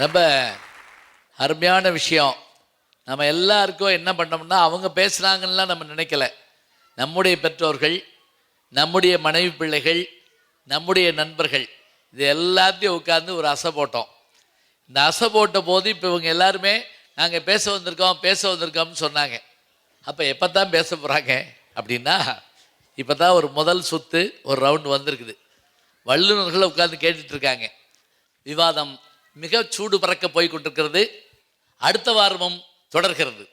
ரொம்ப அருமையான விஷயம். நம்ம எல்லாருக்கும் என்ன பண்ணோம்னா அவங்க பேசுகிறாங்கன்னா நம்ம நினைக்கல. நம்முடைய பெற்றோர்கள், நம்முடைய மனைவி பிள்ளைகள், நம்முடைய நண்பர்கள், இது எல்லாத்தையும் உட்கார்ந்து ஒரு அசை போட்டோம். இந்த அசை போட்ட போது இப்போ இவங்க எல்லாருமே நாங்கள் பேச வந்திருக்கோம்னு சொன்னாங்க. அப்போ எப்போ தான் பேச போகிறாங்க அப்படின்னா, இப்போ தான் ஒரு முதல் சுற்று ஒரு ரவுண்டு வந்திருக்குது. வல்லுநர்களை உட்கார்ந்து கேட்டுட்ருக்காங்க. விவாதம் மிக சூடு பறக்க போய் கொண்டிருக்கிறது. அடுத்த வாரமும் தொடர்கிறது.